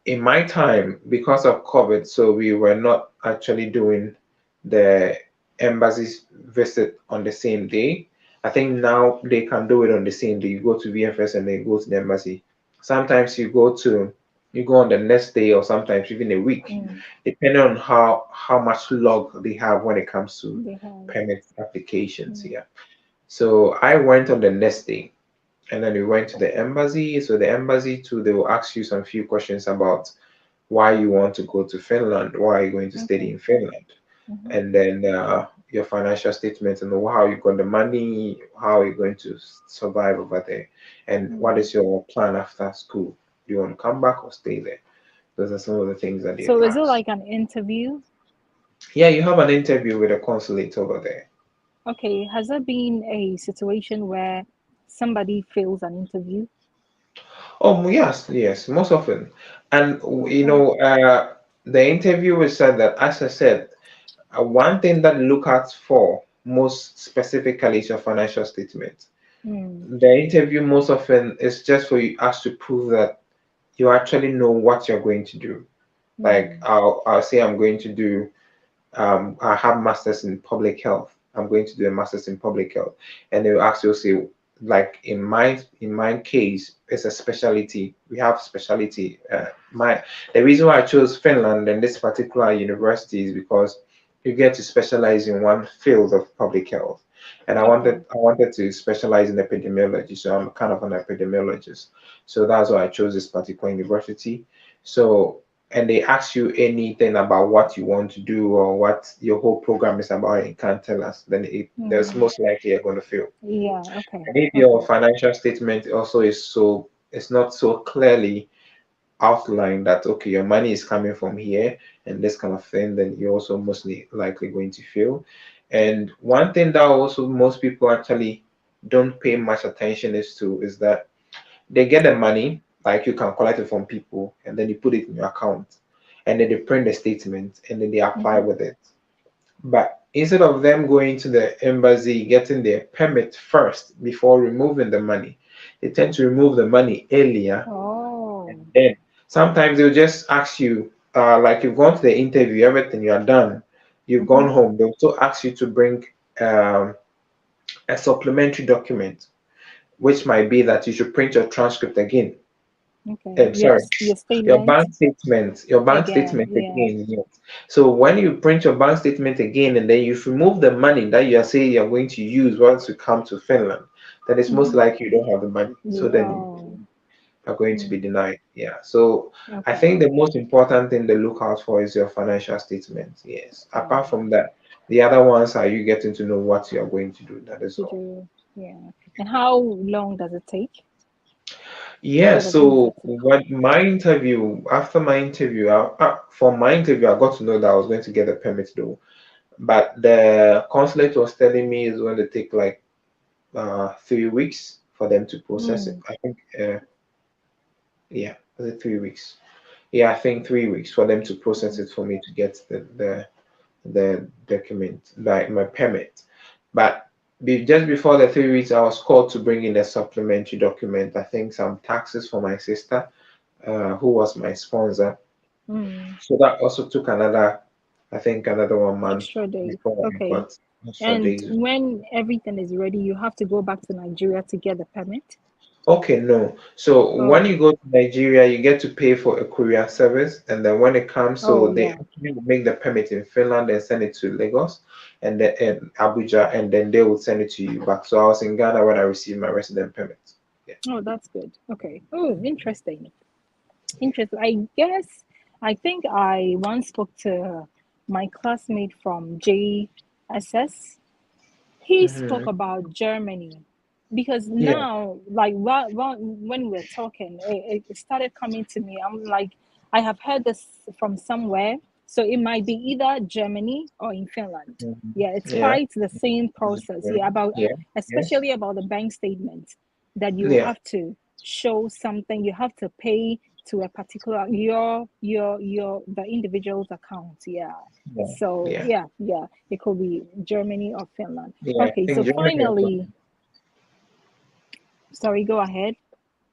Speaker 2: In my time, because of COVID, so we were not actually doing the embassy's visit on the same day. I think now they can do it on the same day. You go to VFS and then go to the embassy. Sometimes you go on the next day or sometimes even a week,
Speaker 1: Mm.
Speaker 2: depending on how much log they have when it comes to
Speaker 1: They have.
Speaker 2: permit applications.
Speaker 1: Mm.
Speaker 2: Yeah. So I went on the next day and then we went to the embassy. So the embassy too, they will ask you some few questions about why you want to go to Finland, why are you going to study
Speaker 1: Okay.
Speaker 2: in Finland,
Speaker 1: Mm-hmm.
Speaker 2: and then your financial statement and how you got the money, how you're going to survive over there, and what
Speaker 1: Mm.
Speaker 2: is your plan after school? Do you want to come back or stay there? Those are some of the things that they
Speaker 1: So is it
Speaker 2: ask.
Speaker 1: like an interview?
Speaker 2: Yeah, you have an interview with a consulate over there.
Speaker 1: Okay. Has there been a situation where somebody fails an interview?
Speaker 2: Oh, yes, yes, most often. And
Speaker 1: Okay.
Speaker 2: the interviewer said that, as I said, one thing that look out for most specifically is your financial statement.
Speaker 1: Mm.
Speaker 2: The interview most often is just for you us to prove that you actually know what you're going to do. Like
Speaker 1: Mm.
Speaker 2: I'll say I'm going to do I have masters in public health. I'm going to do a masters in public health, and they will ask you say like in my case it's a specialty. We have specialty. My the reason why I chose Finland and this particular university is because you get to specialize in one field of public health, and
Speaker 1: Okay.
Speaker 2: I wanted to specialize in epidemiology. So I'm kind of an epidemiologist. So that's why I chose this particular university. So and they ask you anything about what you want to do or what your whole program is about and you can't tell us, then there's
Speaker 1: Mm.
Speaker 2: most likely you're going to fail.
Speaker 1: Yeah. Okay.
Speaker 2: And if your
Speaker 1: Okay.
Speaker 2: financial statement also is so, it's not so clearly outline that okay, your money is coming from here and this kind of thing, then you're also mostly likely going to fail. And one thing that also most people actually don't pay much attention is that they get the money, like you can collect it from people, and then you put it in your account, and then they print the statement and then they apply
Speaker 1: Mm-hmm.
Speaker 2: with it. But instead of them going to the embassy, getting their permit first before removing the money, they tend to remove the money earlier, and
Speaker 1: Oh.
Speaker 2: then sometimes they'll just ask you, like you've gone to the interview, everything you are done, you've
Speaker 1: Mm-hmm.
Speaker 2: gone home. They'll still ask you to bring um, a supplementary document, which might be that you should print your transcript again.
Speaker 1: Okay.
Speaker 2: Sorry,
Speaker 1: Yes. Your statement
Speaker 2: your bank statement
Speaker 1: again. Yeah.
Speaker 2: again. Yes. So when you print your bank statement again, and then you remove the money that you are saying you're going to use once you come to Finland, then it's most
Speaker 1: Mm-hmm.
Speaker 2: likely you don't have the money. So
Speaker 1: Yeah.
Speaker 2: then
Speaker 1: Oh.
Speaker 2: are going to be
Speaker 1: Mm.
Speaker 2: denied. Yeah. So I
Speaker 1: Okay.
Speaker 2: think the most important thing to look out for is your financial statement. Yes. Apart
Speaker 1: Oh.
Speaker 2: from that, the other ones are you getting to know what you are going to do. That is
Speaker 1: To
Speaker 2: all.
Speaker 1: do. Yeah. And how long does it take
Speaker 2: Yeah.
Speaker 1: for the visa
Speaker 2: So
Speaker 1: to come?
Speaker 2: after my interview, for my interview, I got to know that I was going to get a permit though. But the consulate was telling me it's going to take like 3 weeks for them to process it.
Speaker 1: Mm.
Speaker 2: I think, yeah, was it 3 weeks? Yeah, I think 3 weeks for them to process
Speaker 1: Mm.
Speaker 2: it for me to get the document, like my permit. But just before the 3 weeks, I was called to bring in a supplementary document. I think some taxes for my sister, who was my sponsor.
Speaker 1: Mm.
Speaker 2: So that also took I think another 1 month
Speaker 1: Extra days.
Speaker 2: before I
Speaker 1: Okay.
Speaker 2: got extra
Speaker 1: And
Speaker 2: days.
Speaker 1: when everything is ready, you have to go back to Nigeria to get the permit.
Speaker 2: Okay, no. So when
Speaker 1: Oh.
Speaker 2: you go to Nigeria, you get to pay for a courier service, and then when it comes, so
Speaker 1: Oh
Speaker 2: they
Speaker 1: yeah.
Speaker 2: actually will make the permit in Finland and send it to Lagos, and then and Abuja, and then they will send it to you back. So I was in Ghana when I received my resident permit. Yeah.
Speaker 1: Oh, that's good. Okay. Oh, interesting. Interesting. I guess I think I once spoke to my classmate from JSS. He
Speaker 2: Hmm.
Speaker 1: spoke about Germany because
Speaker 2: Yeah.
Speaker 1: now, like when we're talking, it started coming to me. I'm like, I have heard this from somewhere, so it might be either Germany or in Finland.
Speaker 2: Mhm.
Speaker 1: Yeah, it's
Speaker 2: Yeah.
Speaker 1: quite the same process. Yeah, about
Speaker 2: Yeah. Yes.
Speaker 1: especially about the bank statement that you
Speaker 2: Yeah.
Speaker 1: have to show something. You have to pay to a particular your the individual's account. Yeah.
Speaker 2: Yeah.
Speaker 1: So
Speaker 2: Yeah.
Speaker 1: yeah, yeah, it could be Germany or Finland.
Speaker 2: Yeah. I
Speaker 1: Okay, so
Speaker 2: think Germany also.
Speaker 1: finally, sorry, go ahead.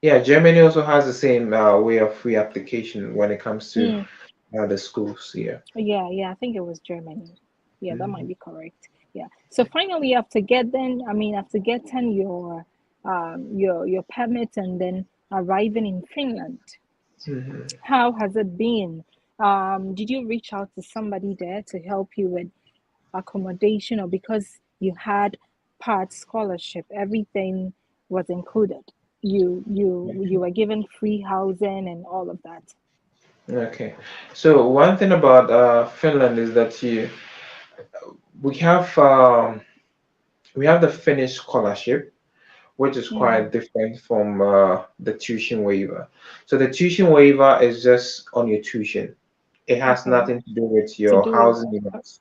Speaker 2: Yeah, Germany also has the same way of free application when it comes to
Speaker 1: Mm,
Speaker 2: the schools. Yeah.
Speaker 1: yeah, yeah, I think it was Germany. Yeah, that might
Speaker 2: Mhm.
Speaker 1: be correct. Yeah. So finally, after getting, I mean, after getting your permit and then arriving in Finland,
Speaker 2: Mhm.
Speaker 1: how has it been? Did you reach out to somebody there to help you with accommodation, or because you had part scholarship, everything was included? You were given free housing and all of that.
Speaker 2: Okay. So one thing about Finland is that we have um, we have the Finnish scholarship, which is
Speaker 1: Mm,
Speaker 2: quite different from the tuition waiver. So the tuition waiver is just on your tuition. It has
Speaker 1: okay.
Speaker 2: nothing to do with
Speaker 1: To
Speaker 2: your
Speaker 1: do with
Speaker 2: housing,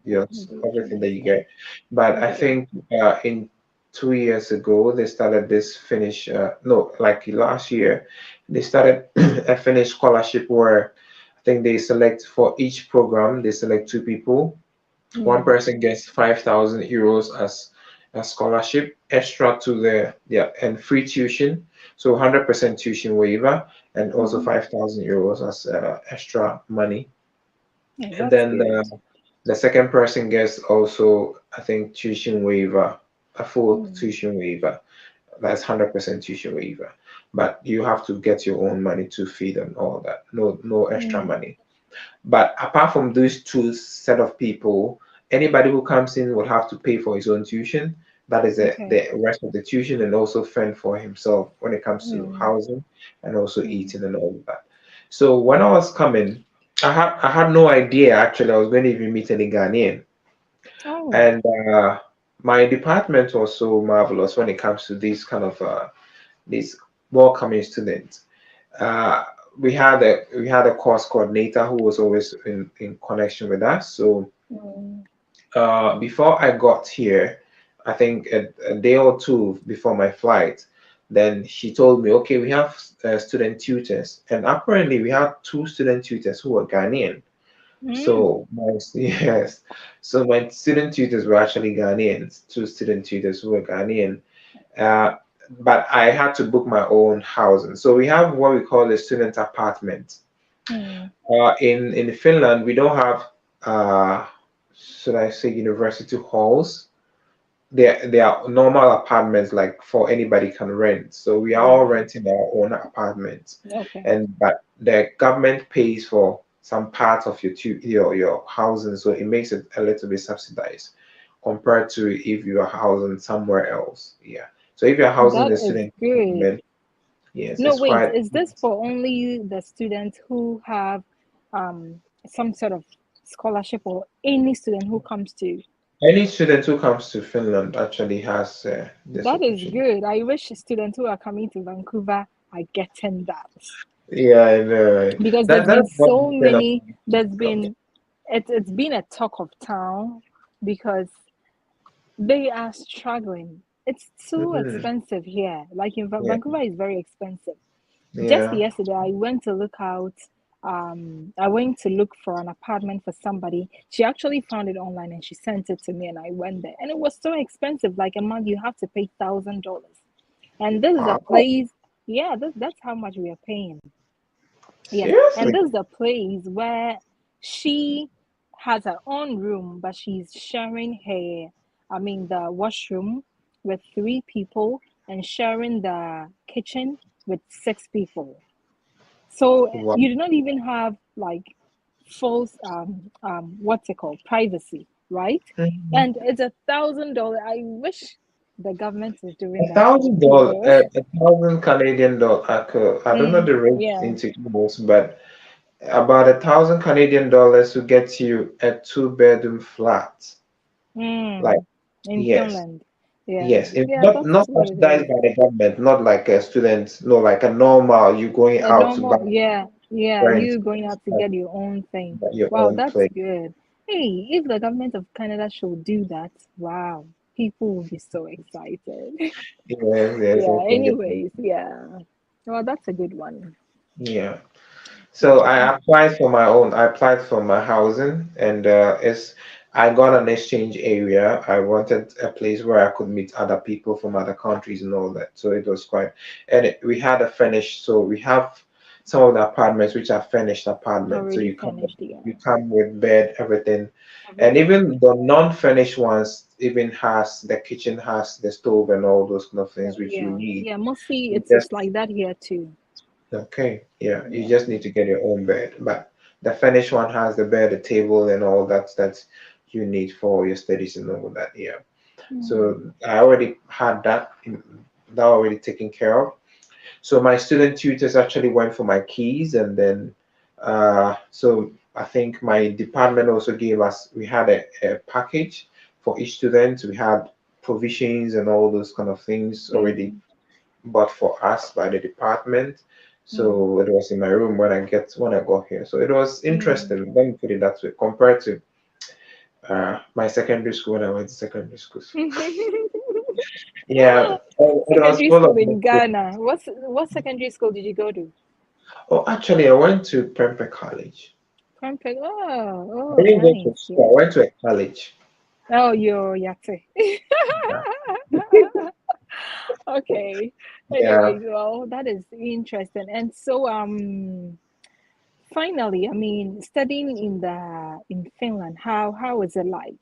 Speaker 2: your
Speaker 1: accommodation
Speaker 2: everything
Speaker 1: and
Speaker 2: that you
Speaker 1: stuff.
Speaker 2: get. But I
Speaker 1: Okay.
Speaker 2: think in 2 years ago they started this Finnish no, like last year they started a Finnish scholarship where I think they select for each program they select two people. One
Speaker 1: Mm,
Speaker 2: person gets 5,000 euros as a scholarship extra to the yeah and free tuition, so 100% tuition waiver and also
Speaker 1: mm-hmm.
Speaker 2: 5,000 euros as extra money.
Speaker 1: Yeah,
Speaker 2: And
Speaker 1: that's
Speaker 2: then
Speaker 1: good.
Speaker 2: the second person gets also I think tuition waiver, a full
Speaker 1: Mm,
Speaker 2: tuition waiver. That's 100% tuition waiver, but you have to get your own money to feed and all that. No extra
Speaker 1: mm,
Speaker 2: money. But apart from those two set of people, anybody who comes in will have to pay for his own tuition. That is
Speaker 1: okay.
Speaker 2: the rest of the tuition, and also fend for himself when it comes to
Speaker 1: Mm,
Speaker 2: housing and also
Speaker 1: mm,
Speaker 2: eating and all of that. So when I was coming, I had no idea actually I was going to even meet any Ghanaian.
Speaker 1: Oh.
Speaker 2: And my department was so marvelous when it comes to these welcoming students. Uh, we had a course coordinator who was always in connection with us. So
Speaker 1: Mm.
Speaker 2: before I got here, I think a day or two before my flight, then she told me, okay, we have student tutors, and apparently we had two student tutors who were Ghanaian.
Speaker 1: Mm.
Speaker 2: So my yes, so my student tutors were actually Ghanaians, two student tutors who were Ghanaian. Uh, but I had to book my own housing. So we have what we call a student apartment.
Speaker 1: Mm.
Speaker 2: In Finland, we don't have should I say university halls. They are normal apartments like for anybody can rent. So we are all
Speaker 1: Right.
Speaker 2: renting our own apartments,
Speaker 1: Okay.
Speaker 2: and but the government pays for some part of your housing, so it makes it a little bit subsidized compared to if you are housing somewhere else. Yeah. So if you're housing
Speaker 1: That
Speaker 2: a
Speaker 1: is
Speaker 2: student
Speaker 1: good.
Speaker 2: apartment, yes,
Speaker 1: No,
Speaker 2: it's
Speaker 1: wait,
Speaker 2: quite.
Speaker 1: is this for only the students who have some sort of scholarship or any student who comes to?
Speaker 2: Any student who comes to Finland actually has this
Speaker 1: That is
Speaker 2: opportunity.
Speaker 1: good. I wish students who are coming to Vancouver are getting that
Speaker 2: Yeah, I know, right?
Speaker 1: because
Speaker 2: That
Speaker 1: there's
Speaker 2: that's
Speaker 1: been
Speaker 2: what
Speaker 1: so
Speaker 2: the thing
Speaker 1: many, there's been, it's been a talk of town because they are struggling. It's too
Speaker 2: Mhm.
Speaker 1: expensive here. Like in
Speaker 2: Yeah,
Speaker 1: Vancouver is very expensive. Just
Speaker 2: yeah.
Speaker 1: yesterday, I went to look out. I went to look for an apartment for somebody. She actually found it online and she sent it to me, and I went there, and it was so expensive. Like a month, you have to pay $1,000, and this is a
Speaker 2: Wow.
Speaker 1: place. Yeah, that's how much we are paying. Yes, and
Speaker 2: Seriously?
Speaker 1: this is the place where she has her own room, but she's sharing the washroom with three people and sharing the kitchen with six people. So
Speaker 2: Wow.
Speaker 1: you do not even have like false what's it called, privacy, right?
Speaker 2: Mhm.
Speaker 1: And it's $1,000. I wish the government is
Speaker 2: A
Speaker 1: doing that for
Speaker 2: thousand dollar,
Speaker 1: people.
Speaker 2: a thousand Canadian dollar. I don't know
Speaker 1: Mm,
Speaker 2: the rate
Speaker 1: yeah.
Speaker 2: into euros, but about $1,000 Canadian to get you a two-bedroom flat. Like
Speaker 1: Mm, in
Speaker 2: yes,
Speaker 1: Finland. Yeah.
Speaker 2: yes. It's
Speaker 1: Yeah,
Speaker 2: not
Speaker 1: that's what it
Speaker 2: subsidized
Speaker 1: is.
Speaker 2: by the government, not like a student, no, like a normal. You going
Speaker 1: A
Speaker 2: out to buy
Speaker 1: normal, yeah, yeah,
Speaker 2: rent,
Speaker 1: you going out to get your own thing.
Speaker 2: your
Speaker 1: Wow,
Speaker 2: own
Speaker 1: that's
Speaker 2: place.
Speaker 1: good. Hey, if the government of Canada should do that, wow, people will be so excited.
Speaker 2: Yes, yes, I
Speaker 1: Yeah,
Speaker 2: think it.
Speaker 1: anyways, yeah. Well, that's a good one.
Speaker 2: Yeah. So
Speaker 1: Yeah.
Speaker 2: I applied for my housing, and I got an exchange area. I wanted a place where I could meet other people from other countries and all that. So it was quite, and we had a furnished. So we have some of the apartments which are furnished apartments. So
Speaker 1: Already finished, yeah.
Speaker 2: you come with bed, everything, and
Speaker 1: Everything.
Speaker 2: even the non-furnished ones even has the kitchen, has the stove and all those kind of things which you
Speaker 1: Yeah.
Speaker 2: need.
Speaker 1: Yeah, mostly
Speaker 2: You
Speaker 1: it's
Speaker 2: just
Speaker 1: like that here too.
Speaker 2: Okay, yeah, you
Speaker 1: Yeah.
Speaker 2: just need to get your own bed, but the finished one has the bed, the table, and all that you need for your studies and all that. Yeah,
Speaker 1: Mm.
Speaker 2: so I already had that already taken care of. So my student tutors actually went for my keys, and then so I think my department also gave us. We had a package for each student. We had provisions and all those kind of things already
Speaker 1: Mm.
Speaker 2: bought for us by the department.
Speaker 1: Mm.
Speaker 2: So it was in my room when I got here. So it was
Speaker 1: Mm.
Speaker 2: interesting. Let me put it that way, compared to my secondary school when I went to secondary school. Yeah, it was
Speaker 1: Secondary
Speaker 2: full
Speaker 1: school
Speaker 2: of
Speaker 1: in
Speaker 2: mistakes.
Speaker 1: Ghana. What secondary school did you go to?
Speaker 2: Oh, actually, I went to Prempeh College.
Speaker 1: Crumpet. Oh,
Speaker 2: I
Speaker 1: oh,
Speaker 2: didn't go to
Speaker 1: nice.
Speaker 2: school. I
Speaker 1: Yeah.
Speaker 2: went to a college.
Speaker 1: Oh, you're Yate.
Speaker 2: Yeah.
Speaker 1: Okay.
Speaker 2: Yeah.
Speaker 1: Anyways, well, that is interesting. And so, finally, I mean, studying in Finland, how is it like?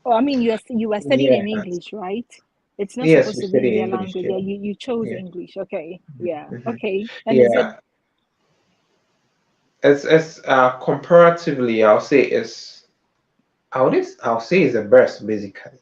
Speaker 1: Oh, I mean, you are studying
Speaker 2: Yeah.
Speaker 1: in English, right? It's not
Speaker 2: Yes,
Speaker 1: supposed
Speaker 2: we
Speaker 1: to be in
Speaker 2: study
Speaker 1: their
Speaker 2: English
Speaker 1: language.
Speaker 2: here.
Speaker 1: Yeah, you chose
Speaker 2: Yeah.
Speaker 1: English. Okay. Yeah.
Speaker 2: Hmm.
Speaker 1: Okay. And is it
Speaker 2: Yeah. It's comparatively, I'll say it's the best basically.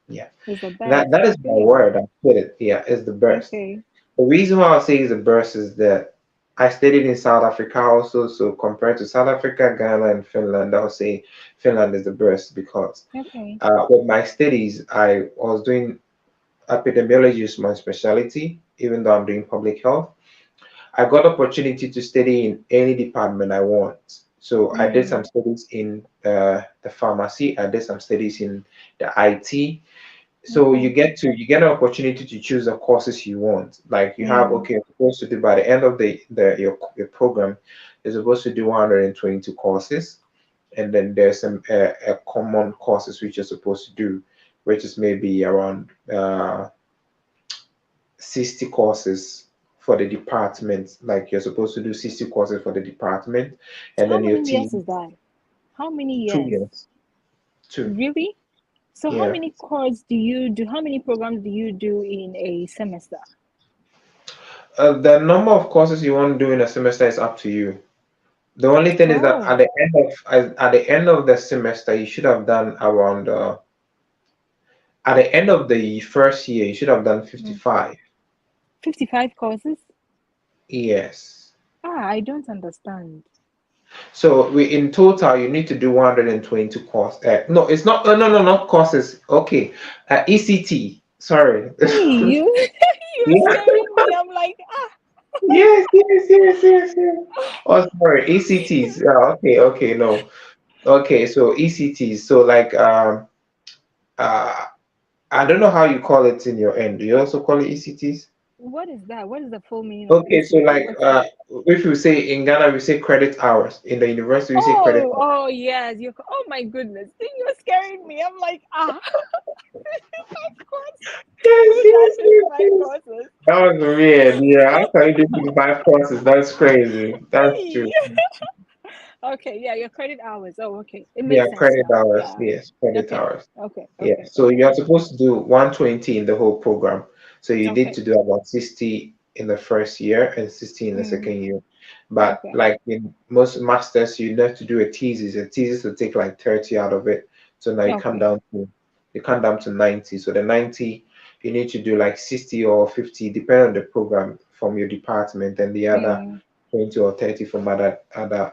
Speaker 2: Yeah.
Speaker 1: is the
Speaker 2: That
Speaker 1: best?
Speaker 2: is my
Speaker 1: Good.
Speaker 2: word. I put it. Yeah, it's the best.
Speaker 1: Okay.
Speaker 2: The reason why I say it's the best is that I studied in South Africa also, so compared to South Africa, Ghana, and Finland, I would say Finland is the best because
Speaker 1: Okay.
Speaker 2: with my studies, I was doing epidemiology is my specialty, even though I'm doing public health. I got opportunity to study in any department I want. So I did some
Speaker 1: Mm,
Speaker 2: studies in the pharmacy. I did some studies in the IT. So
Speaker 1: okay.
Speaker 2: you get an opportunity to choose the courses you want. Like you have,
Speaker 1: Mm,
Speaker 2: okay, you're supposed to do by the end of your program, you're supposed to do 122 courses, and then there's some common courses which you're supposed to do, which is maybe around 60 courses for the department. Like you're supposed to do 60 courses for the department, and
Speaker 1: how
Speaker 2: then your
Speaker 1: many years
Speaker 2: team
Speaker 1: is that? How many
Speaker 2: 2 years.
Speaker 1: years?
Speaker 2: Two.
Speaker 1: Really? So how
Speaker 2: Yeah.
Speaker 1: many courses do you do? How many programs do you do in a semester?
Speaker 2: The number of courses you want to do in a semester is up to you. The only thing is that
Speaker 1: Oh,
Speaker 2: at the end of the semester, you should have done around at the end of the first year, you should have done
Speaker 1: mm,
Speaker 2: 55.
Speaker 1: 55 courses?
Speaker 2: Yes.
Speaker 1: Ah, I don't understand.
Speaker 2: So we in total you need to do 120 courses. No, it's not. No, no, no, not courses. Okay, ECT. Sorry.
Speaker 1: Hey, you you're
Speaker 2: Yeah.
Speaker 1: scaring me. I'm like,
Speaker 2: Yes, yes, yes, yes, yes. Oh, sorry. ECTs. Yeah. Okay. Okay. No. Okay. So ECTs. So like uh I don't know how you call it in your end. Do you also call it ECTs?
Speaker 1: what is that? What is the full meaning of
Speaker 2: Okay, so
Speaker 1: ACT?
Speaker 2: like
Speaker 1: What's that?
Speaker 2: if you say in Ghana we say credit hours. In the university we say credit
Speaker 1: Oh,
Speaker 2: hours.
Speaker 1: oh yes. Oh my goodness. You're scaring me. I'm like, 55 courses.
Speaker 2: Yes,
Speaker 1: Who
Speaker 2: yes,
Speaker 1: does
Speaker 2: yes,
Speaker 1: 55
Speaker 2: yes.
Speaker 1: courses?
Speaker 2: That was weird. Yeah, how can you do 55 courses? That's crazy. That's
Speaker 1: Hey.
Speaker 2: true.
Speaker 1: Okay, yeah, your credit hours. Oh, okay. It
Speaker 2: Yeah,
Speaker 1: makes sense
Speaker 2: credit
Speaker 1: now.
Speaker 2: hours.
Speaker 1: Yeah.
Speaker 2: Yes, credit
Speaker 1: Okay.
Speaker 2: hours.
Speaker 1: Okay.
Speaker 2: Yeah,
Speaker 1: Okay.
Speaker 2: so
Speaker 1: Okay.
Speaker 2: you're
Speaker 1: Okay.
Speaker 2: supposed to do 120 in the whole program. So you need
Speaker 1: Okay.
Speaker 2: to do about 60 in the first year and 60 in the
Speaker 1: Mm,
Speaker 2: second year. But
Speaker 1: okay.
Speaker 2: like in most masters, you have to do a thesis. A thesis will take like 30 out of it. So now
Speaker 1: Okay.
Speaker 2: you come down to 90. So the 90 you need to do like 60 or 50, depending on the program from your department, and the other
Speaker 1: Mm,
Speaker 2: 20 or 30 from other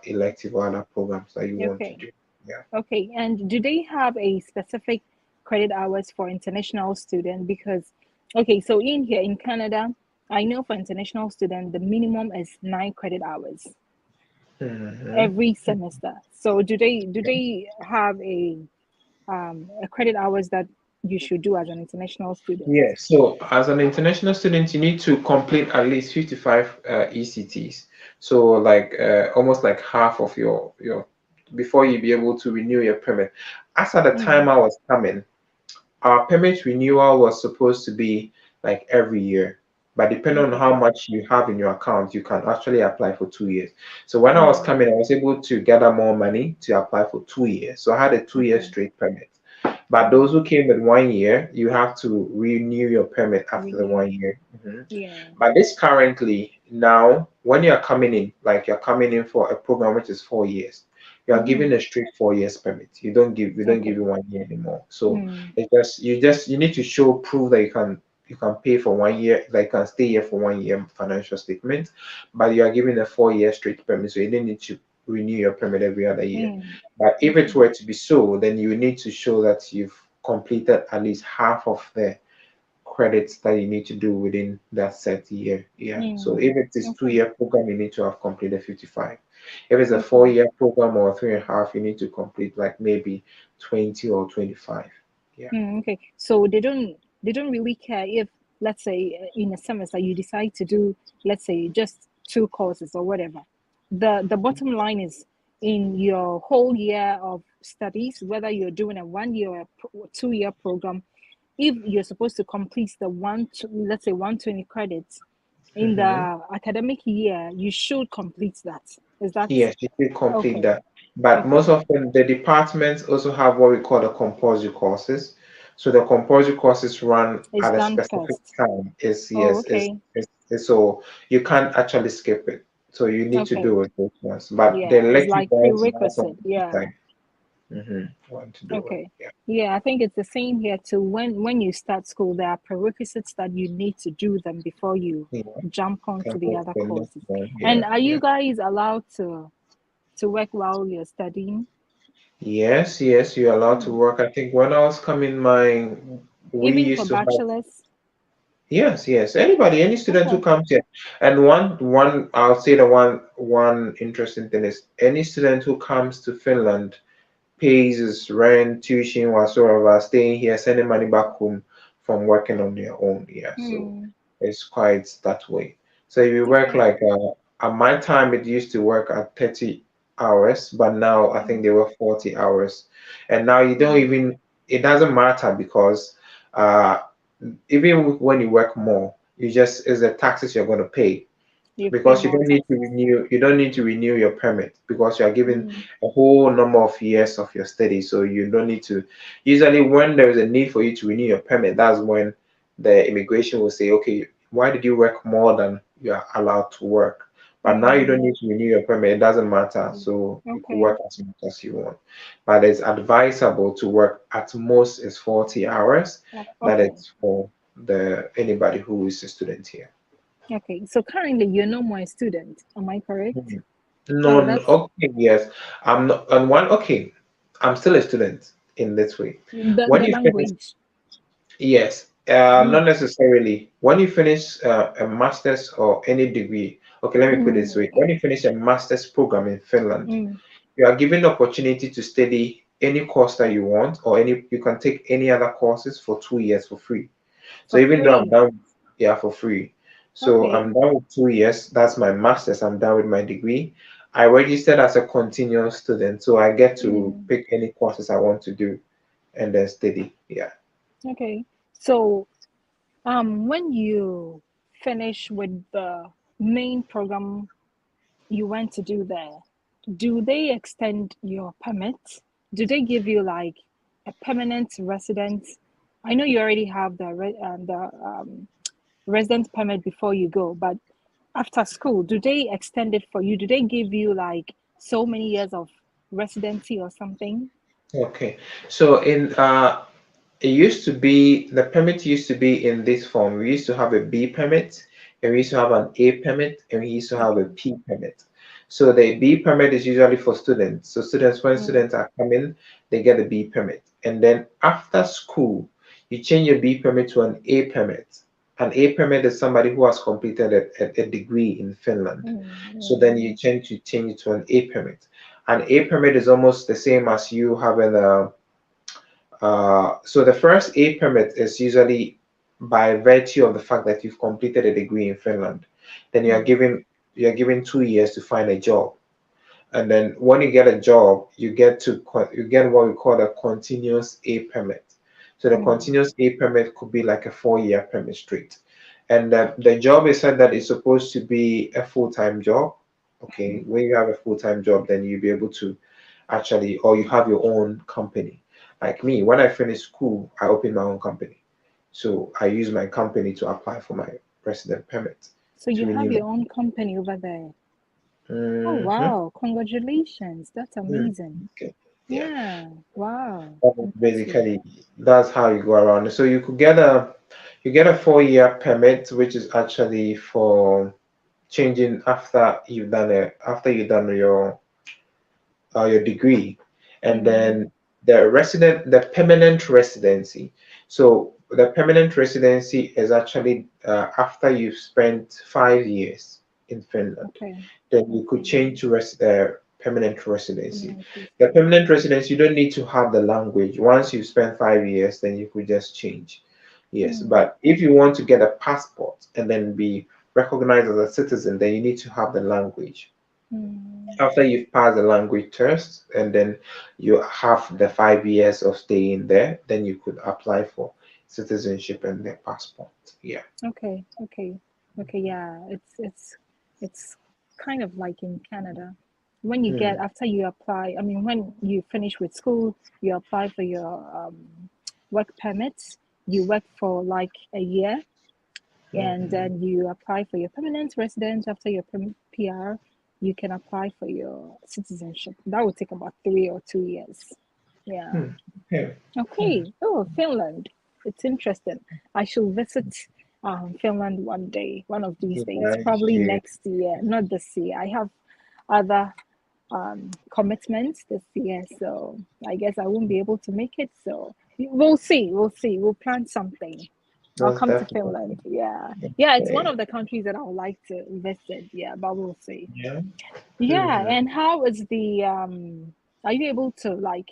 Speaker 2: elective or other programs that you want to
Speaker 1: okay.
Speaker 2: do. Yeah.
Speaker 1: Okay. And do they have a specific credit hours for international students? Because, okay, so in here in Canada, I know for international students, the minimum is 9 credit hours
Speaker 2: Hmm.
Speaker 1: every semester. So do they have a credit hours that you should do as an international student?
Speaker 2: Yeah, so as an international student, you need to complete at least 55 ECTs. So like almost like half of your before you be able to renew your permit. As at the time
Speaker 1: Mm,
Speaker 2: I was coming, our permit renewal was supposed to be like every year. But depending on
Speaker 1: okay.
Speaker 2: how much you have in your account, you can actually apply for 2 years. So when I was
Speaker 1: Mm,
Speaker 2: coming, I was able to gather more money to apply for 2 years. So I had a 2 year
Speaker 1: okay.
Speaker 2: straight permit. But those
Speaker 1: Okay.
Speaker 2: who came with 1 year, you have to renew your permit after the
Speaker 1: Renew.
Speaker 2: 1 year. Mhm.
Speaker 1: Yeah.
Speaker 2: But this currently now, when you're coming in, like you're coming in for a program which is 4 years, you are
Speaker 1: Mm-hmm.
Speaker 2: given a straight 4 years permit. We don't give
Speaker 1: Okay.
Speaker 2: you 1 year anymore. So
Speaker 1: Mm,
Speaker 2: it's just you need to show proof that you can pay for 1 year, like you can stay here for 1 year financial statement, but you are given a 4 year straight permit, so you don't need to renew your permit every other year.
Speaker 1: mm,
Speaker 2: But if it
Speaker 1: okay.
Speaker 2: were to be so, then you need to show that you've completed at least half of the credits that you need to do within that set year. Yeah. So
Speaker 1: Mm,
Speaker 2: if it is two
Speaker 1: okay.
Speaker 2: year program, you need to have completed 55. If it's a four
Speaker 1: Okay.
Speaker 2: year program or 3.5, you need to complete like maybe 20 or 25. Yeah.
Speaker 1: Okay. So they don't really care if, let's say, in a semester you decide to do, let's say, just 2 courses or whatever. The bottom line is, in your whole year of studies, whether you're doing a 1 year or a 2 year program, if you're supposed to complete the let's say 120 credits in
Speaker 2: Hmm.
Speaker 1: the academic year, you should complete that. Is that
Speaker 2: Yes, you should complete
Speaker 1: okay?
Speaker 2: that. But
Speaker 1: Okay.
Speaker 2: most often, the departments also have what we call the compulsory courses. So the compulsory courses run
Speaker 1: It's
Speaker 2: at a
Speaker 1: done
Speaker 2: specific
Speaker 1: first.
Speaker 2: time. Is
Speaker 1: Oh,
Speaker 2: yes,
Speaker 1: okay.
Speaker 2: so you can't actually skip it. So you need to
Speaker 1: Okay.
Speaker 2: do it those ones. But the
Speaker 1: Yeah, it's
Speaker 2: elective
Speaker 1: like
Speaker 2: ones run from
Speaker 1: prerequisite.
Speaker 2: time to
Speaker 1: Yeah.
Speaker 2: time. Want to do it.
Speaker 1: Okay.
Speaker 2: Yeah.
Speaker 1: Yeah, I think it's the same here too. When you start school, there are prerequisites that you need to do them before you
Speaker 2: Yeah.
Speaker 1: jump
Speaker 2: Can
Speaker 1: onto the
Speaker 2: go to
Speaker 1: other
Speaker 2: the next
Speaker 1: courses.
Speaker 2: one.
Speaker 1: And
Speaker 2: Yeah.
Speaker 1: are you
Speaker 2: Yeah.
Speaker 1: guys allowed to work while you're studying?
Speaker 2: Yes, yes, you're allowed to
Speaker 1: Hmm.
Speaker 2: work. I think when I was coming, we
Speaker 1: Even for
Speaker 2: used to have.
Speaker 1: bachelors?
Speaker 2: Yes, yes. Anybody, any student who
Speaker 1: Okay.
Speaker 2: comes here, and I'll say the one interesting thing is any student who comes to Finland pays his rent, tuition, whatsoever, staying here, sending money back home from working on their own. Yeah, so
Speaker 1: Hmm.
Speaker 2: it's quite that way. So if you work
Speaker 1: Okay.
Speaker 2: like at my time, it used to work at 30 hours, but now I think
Speaker 1: Hmm.
Speaker 2: they work 40 hours, and now you don't
Speaker 1: Hmm.
Speaker 2: even. It doesn't matter because uh, even when you work more, you just is the taxes you're going to pay
Speaker 1: You pay
Speaker 2: because
Speaker 1: more taxes.
Speaker 2: you don't need to renew your permit because you are given
Speaker 1: Hmm.
Speaker 2: a whole number of years of your study, so you don't need to. Usually when there is a need for you to renew your permit, that's when the immigration will say, okay, why did you work more than you are allowed to work? But now you don't
Speaker 1: Hmm.
Speaker 2: need to renew your permit, it doesn't matter, so you could
Speaker 1: Okay.
Speaker 2: work as much as you want. But it's advisable to work at most is 40 hours. That
Speaker 1: Okay.
Speaker 2: is for the anybody who is a student here.
Speaker 1: Okay. So currently you're no more a student. Am I correct?
Speaker 2: Mhm. No,
Speaker 1: Oh,
Speaker 2: no,
Speaker 1: that's
Speaker 2: okay, yes. I'm not on one, okay. I'm still a student in this way. When
Speaker 1: the
Speaker 2: you finish,
Speaker 1: language.
Speaker 2: yes, not
Speaker 1: Mm.
Speaker 2: necessarily. When you finish a master's or any degree, okay, let me put it this way.
Speaker 1: Mm.
Speaker 2: When you finish a master's program in Finland,
Speaker 1: Mm.
Speaker 2: you are given the opportunity to study any course that you want, or you can take any other courses for 2 years for free. So
Speaker 1: For
Speaker 2: even though I'm
Speaker 1: free.
Speaker 2: done, yeah, for free. So
Speaker 1: Okay.
Speaker 2: I'm done with 2 years. That's my master's. I'm done with my degree. I registered as a continuous student, so I get to
Speaker 1: Mm.
Speaker 2: pick any courses I want to do and then study. Yeah.
Speaker 1: Okay. So, when you finish with the main program you went to do there, do they extend your permit? Do they give you like a permanent residence? I know you already have the residence permit before you go, but after school, do they extend it for you? Do they give you like so many years of residency or something?
Speaker 2: Okay. So it used to be the permit used to be in this form. We used to have a B permit, and we used to have an A permit, and we used to have a
Speaker 1: Okay.
Speaker 2: P permit. So the B permit is usually for students. So when
Speaker 1: Mm.
Speaker 2: students are coming, they get a B permit. And then after school, you change your B permit to an A permit. An A permit is somebody who has completed a degree in Finland. So then
Speaker 1: Mm.
Speaker 2: you change it to an A permit. An A permit is almost the same as you having a so the first A permit is usually by virtue of the fact that you've completed a degree in Finland. Then
Speaker 1: Mm.
Speaker 2: you are given 2 years to find a job, and then when you get a job, you get what we call a continuous A permit. So the
Speaker 1: Mm.
Speaker 2: continuous A permit could be like a 4 year permit straight, and the job is said that it's supposed to be a full-time job. Okay, when you have a full-time job, then you'll be able to actually, or you have your own company. Like me, when I finished school, I opened my own company. So I use my company to apply for my resident permit
Speaker 1: So
Speaker 2: to
Speaker 1: you have
Speaker 2: renew
Speaker 1: your
Speaker 2: my.
Speaker 1: own company over there. Oh
Speaker 2: Mhm.
Speaker 1: wow, congratulations. That's
Speaker 2: Mm.
Speaker 1: amazing.
Speaker 2: Okay. Yeah.
Speaker 1: Yeah. Wow.
Speaker 2: That is
Speaker 1: Impressive.
Speaker 2: basically that's how you go around it. So you get a 4 year permit, which is actually for changing after you've done your degree, and
Speaker 1: Mm.
Speaker 2: then the permanent residency. So the permanent residency is actually after you've spent 5 years in Finland,
Speaker 1: Okay.
Speaker 2: then you could
Speaker 1: Okay.
Speaker 2: change to permanent residency.
Speaker 1: Permanent
Speaker 2: The permanent
Speaker 1: residency.
Speaker 2: residency, you don't need to have the language. Once you spend 5 years, then you could just change. Yes,
Speaker 1: Mm.
Speaker 2: but if you want to get a passport and then be recognized as a citizen, then you need to have the language.
Speaker 1: Mm.
Speaker 2: After you've passed the language test and then you have the 5 years of staying there, then you could apply for citizenship and the passport. Yeah.
Speaker 1: Okay. Okay. Okay. Yeah. It's kind of like in Canada. When you get
Speaker 2: Hmm.
Speaker 1: after you apply, I mean, when you finish with school, you apply for your work permit. You work for like a year, and
Speaker 2: Hmm.
Speaker 1: then you apply for your permanent residence. After your PR, you can apply for your citizenship. That will take about 3 or 2 years. Yeah.
Speaker 2: Hmm. Okay.
Speaker 1: Okay. Oh, Finland. It's interesting. I should visit Finland one day, one of these days,
Speaker 2: Yes,
Speaker 1: probably
Speaker 2: yes.
Speaker 1: next year, not this year. I have other commitments this year, so I guess I won't be able to make it. So we'll see. We'll see. We'll plan something. I'll
Speaker 2: Most
Speaker 1: come to
Speaker 2: definitely.
Speaker 1: Finland. Yeah. Yeah, it's one
Speaker 2: Okay.
Speaker 1: of the countries that I would like to visit. Yeah, but we'll see.
Speaker 2: Yeah.
Speaker 1: Yeah,
Speaker 2: Hmm.
Speaker 1: and how is the are you able to like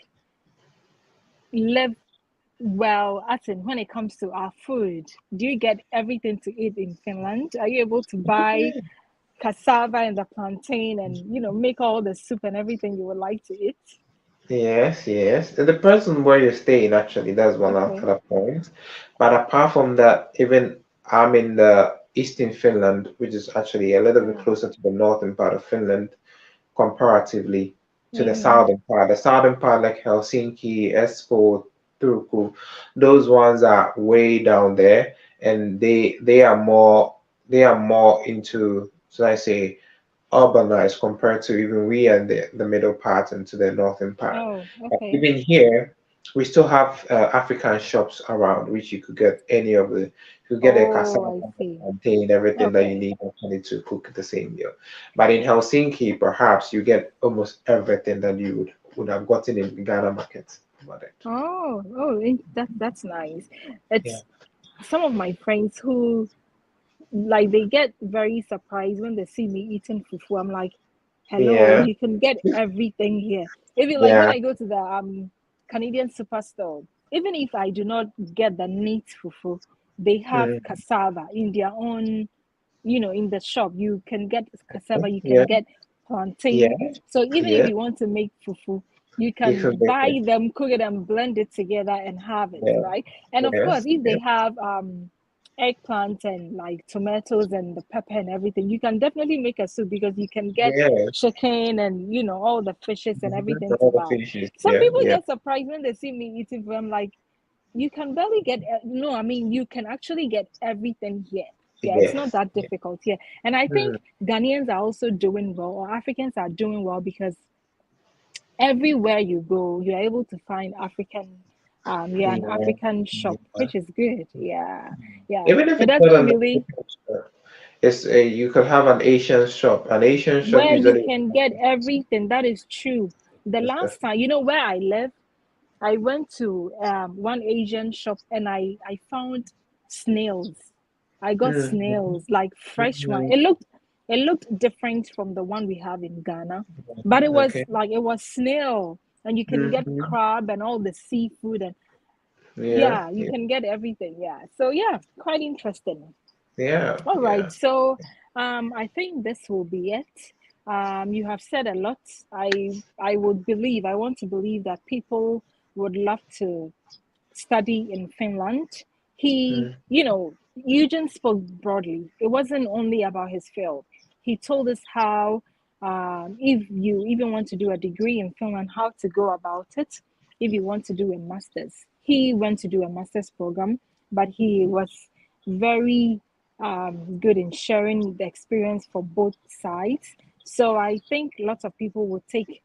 Speaker 1: live well, as in when it comes to our food, do you get everything to eat in Finland? Are you able to buy cassava and the plantain and make all the soup and everything you would like to eat?
Speaker 2: Yes, yes. It depends on where you're staying, actually. That's one of
Speaker 1: Okay.
Speaker 2: the points. But apart from that, even I'm in the eastern Finland, which is actually a little bit
Speaker 1: Oh.
Speaker 2: closer to the northern part of Finland comparatively to the
Speaker 1: Mm.
Speaker 2: southern part. The southern part, like Helsinki, Espoo, Turku, those ones are way down there, and they are more into, so I say, urbanized compared to even we and the middle part and to the northern part.
Speaker 1: Oh,
Speaker 2: But
Speaker 1: okay.
Speaker 2: even here, we still have African shops around which you could get any of the, you could get a
Speaker 1: Oh,
Speaker 2: cassava,
Speaker 1: I see.
Speaker 2: contain everything that you
Speaker 1: Okay.
Speaker 2: need actually to cook the same meal. But in Helsinki, perhaps you get almost everything that you would have gotten in Ghana market about it.
Speaker 1: That's nice.
Speaker 2: Yeah.
Speaker 1: It's some of my friends who like they get very surprised when they see me eating fufu. I'm like, hello,
Speaker 2: Yeah.
Speaker 1: you can get everything here. Even like when
Speaker 2: Yeah.
Speaker 1: I go to the Canadian superstore, even if I do not get the neat fufu, they have
Speaker 2: Mm.
Speaker 1: cassava in their own, in the shop. You can get cassava, you can
Speaker 2: Yeah.
Speaker 1: get
Speaker 2: Yeah.
Speaker 1: plantain. So even if
Speaker 2: Yeah.
Speaker 1: you want to make fufu, you
Speaker 2: You
Speaker 1: can
Speaker 2: could make
Speaker 1: buy
Speaker 2: it.
Speaker 1: them, cook it, and blend it together and have it,
Speaker 2: Yeah.
Speaker 1: right? And of course,
Speaker 2: Yes.
Speaker 1: if they
Speaker 2: Yes.
Speaker 1: have eggplant and like tomatoes and the pepper and everything, you can definitely make a soup because you can get
Speaker 2: Yes.
Speaker 1: chicken and all the fishes and
Speaker 2: Mhm.
Speaker 1: everything to
Speaker 2: All the
Speaker 1: buy.
Speaker 2: fishes.
Speaker 1: Some
Speaker 2: Yeah.
Speaker 1: people
Speaker 2: Yeah.
Speaker 1: get surprised when they see me eating from like you can barely get no, I mean you can actually get everything here. Yeah, it's not
Speaker 2: Yes.
Speaker 1: that
Speaker 2: Yeah.
Speaker 1: difficult here. And I
Speaker 2: Mm.
Speaker 1: think Ghanaians are also doing well, or Africans are doing well because everywhere you go, you're able to find African, yeah, an
Speaker 2: Yeah.
Speaker 1: African shop,
Speaker 2: Yeah.
Speaker 1: which is good. Yeah, yeah.
Speaker 2: Even if
Speaker 1: It
Speaker 2: it's not
Speaker 1: doesn't
Speaker 2: an
Speaker 1: really
Speaker 2: African shop, it's a, you could have an Asian shop. An Asian shop
Speaker 1: where you
Speaker 2: usually.
Speaker 1: can get everything. That is true. The
Speaker 2: Is
Speaker 1: last time, where I live, I went to one Asian shop and I found snails. I got
Speaker 2: Mhm.
Speaker 1: snails, like fresh one.
Speaker 2: Mhm.
Speaker 1: It looked different from the one we have in Ghana, but
Speaker 2: Okay.
Speaker 1: it was snail, and you can get
Speaker 2: Mhm.
Speaker 1: crab and all the seafood, and
Speaker 2: Yeah.
Speaker 1: yeah, you
Speaker 2: Yeah.
Speaker 1: can get everything. Yeah, so yeah, quite interesting.
Speaker 2: Yeah.
Speaker 1: All right,
Speaker 2: Yeah.
Speaker 1: so I think this will be it. You have said a lot. I want to believe that people would love to study in Finland.
Speaker 2: Mm.
Speaker 1: Eugene spoke broadly. It wasn't only about his field. He told us how, if you even want to do a degree in Finland, how to go about it. If you want to do a master's, he went to do a master's program, but he was very good in sharing the experience for both sides. So I think lots of people would take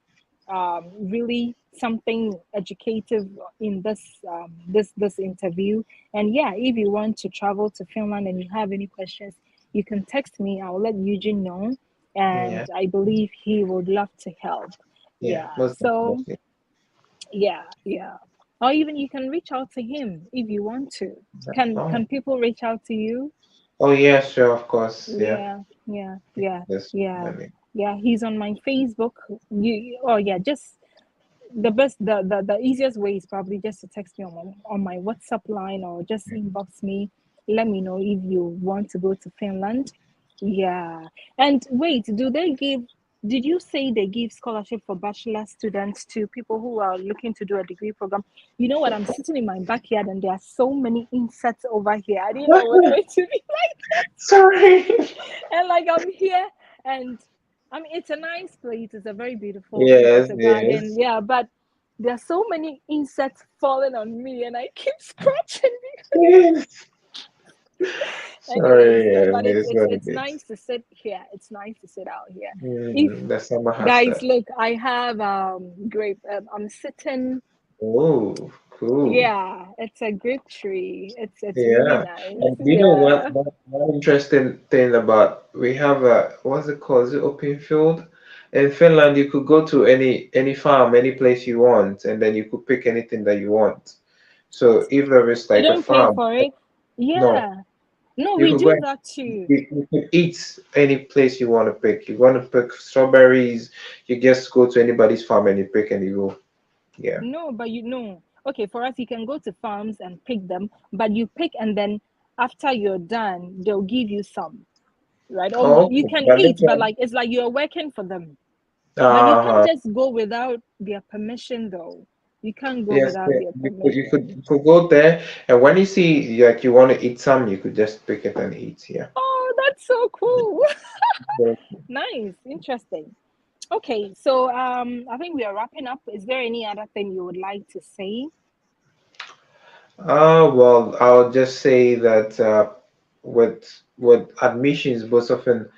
Speaker 1: really something educative in this interview. And yeah, if you want to travel to Finland and you have any questions, you can text me. I'll let Eugene know, and
Speaker 2: Yeah.
Speaker 1: I believe he would love to help.
Speaker 2: Yeah.
Speaker 1: Yeah.
Speaker 2: Most
Speaker 1: So
Speaker 2: definitely.
Speaker 1: yeah, yeah. Or even you can reach out to him if you want to.
Speaker 2: That's
Speaker 1: Can
Speaker 2: fine.
Speaker 1: people reach out to you?
Speaker 2: Oh yeah. Sure. Of course. Yeah.
Speaker 1: Yeah, yeah, yeah,
Speaker 2: Yes.
Speaker 1: yeah,
Speaker 2: Let me.
Speaker 1: yeah. He's on my Facebook. Oh yeah, just the best the easiest way is probably just to text me on my WhatsApp line or just inbox me. Let me know if you want to go to Finland. Yeah. And wait, did you say they give scholarship for bachelor students to people who are looking to do a degree program? You know what? I'm sitting in my backyard and there are so many insects over here. I didn't know it was going to be like that.
Speaker 2: Sorry.
Speaker 1: And like I'm here and I mean it's a nice place, it's a very beautiful place, it's
Speaker 2: Yes.
Speaker 1: a garden,
Speaker 2: Yes.
Speaker 1: yeah, but there are so many insects falling on me and I keep scratching me.
Speaker 2: Yes.
Speaker 1: Anyways,
Speaker 2: Sorry.
Speaker 1: but
Speaker 2: It
Speaker 1: it's
Speaker 2: is
Speaker 1: it's
Speaker 2: what it
Speaker 1: it's
Speaker 2: is.
Speaker 1: nice to sit here. It's nice to sit out here. If
Speaker 2: Mm, the summer has
Speaker 1: guys
Speaker 2: set.
Speaker 1: look, I have grape. I'm sitting.
Speaker 2: Oh, cool.
Speaker 1: Yeah, it's a good tree. It's really
Speaker 2: Yeah.
Speaker 1: nice.
Speaker 2: And you know what,
Speaker 1: Yeah.
Speaker 2: one interesting thing about we have a what's it called? Is it open field? In Finland, you could go to any farm, any place you want, and then you could pick anything that you want. So if there is
Speaker 1: You
Speaker 2: like a
Speaker 1: don't pay
Speaker 2: farm,
Speaker 1: for it.
Speaker 2: no,
Speaker 1: Yeah. No,
Speaker 2: you
Speaker 1: we
Speaker 2: could go
Speaker 1: do
Speaker 2: and
Speaker 1: that too.
Speaker 2: you could eat any place you want to pick. You want to pick strawberries, you just go to anybody's farm and you pick and you go. Yeah.
Speaker 1: No, but you know, okay, for us, you can go to farms and pick them, but you pick and then after you're done, they'll give you some, right? Or
Speaker 2: Oh,
Speaker 1: you
Speaker 2: okay.
Speaker 1: can
Speaker 2: But this
Speaker 1: eat, but
Speaker 2: one,
Speaker 1: like it's like you're working for them. But you can't
Speaker 2: uh-huh.
Speaker 1: just go without their permission, though. You can't go
Speaker 2: Yes,
Speaker 1: without
Speaker 2: yeah.
Speaker 1: their
Speaker 2: You
Speaker 1: permission.
Speaker 2: could go there, and when you see like you want to eat some, you could just pick it and eat. Yeah.
Speaker 1: Oh, that's so cool.
Speaker 2: Yeah.
Speaker 1: Nice, interesting. Okay, so I think we are wrapping up. Is there any other thing you would like to say?
Speaker 2: Well, I'll just say that with admissions, most often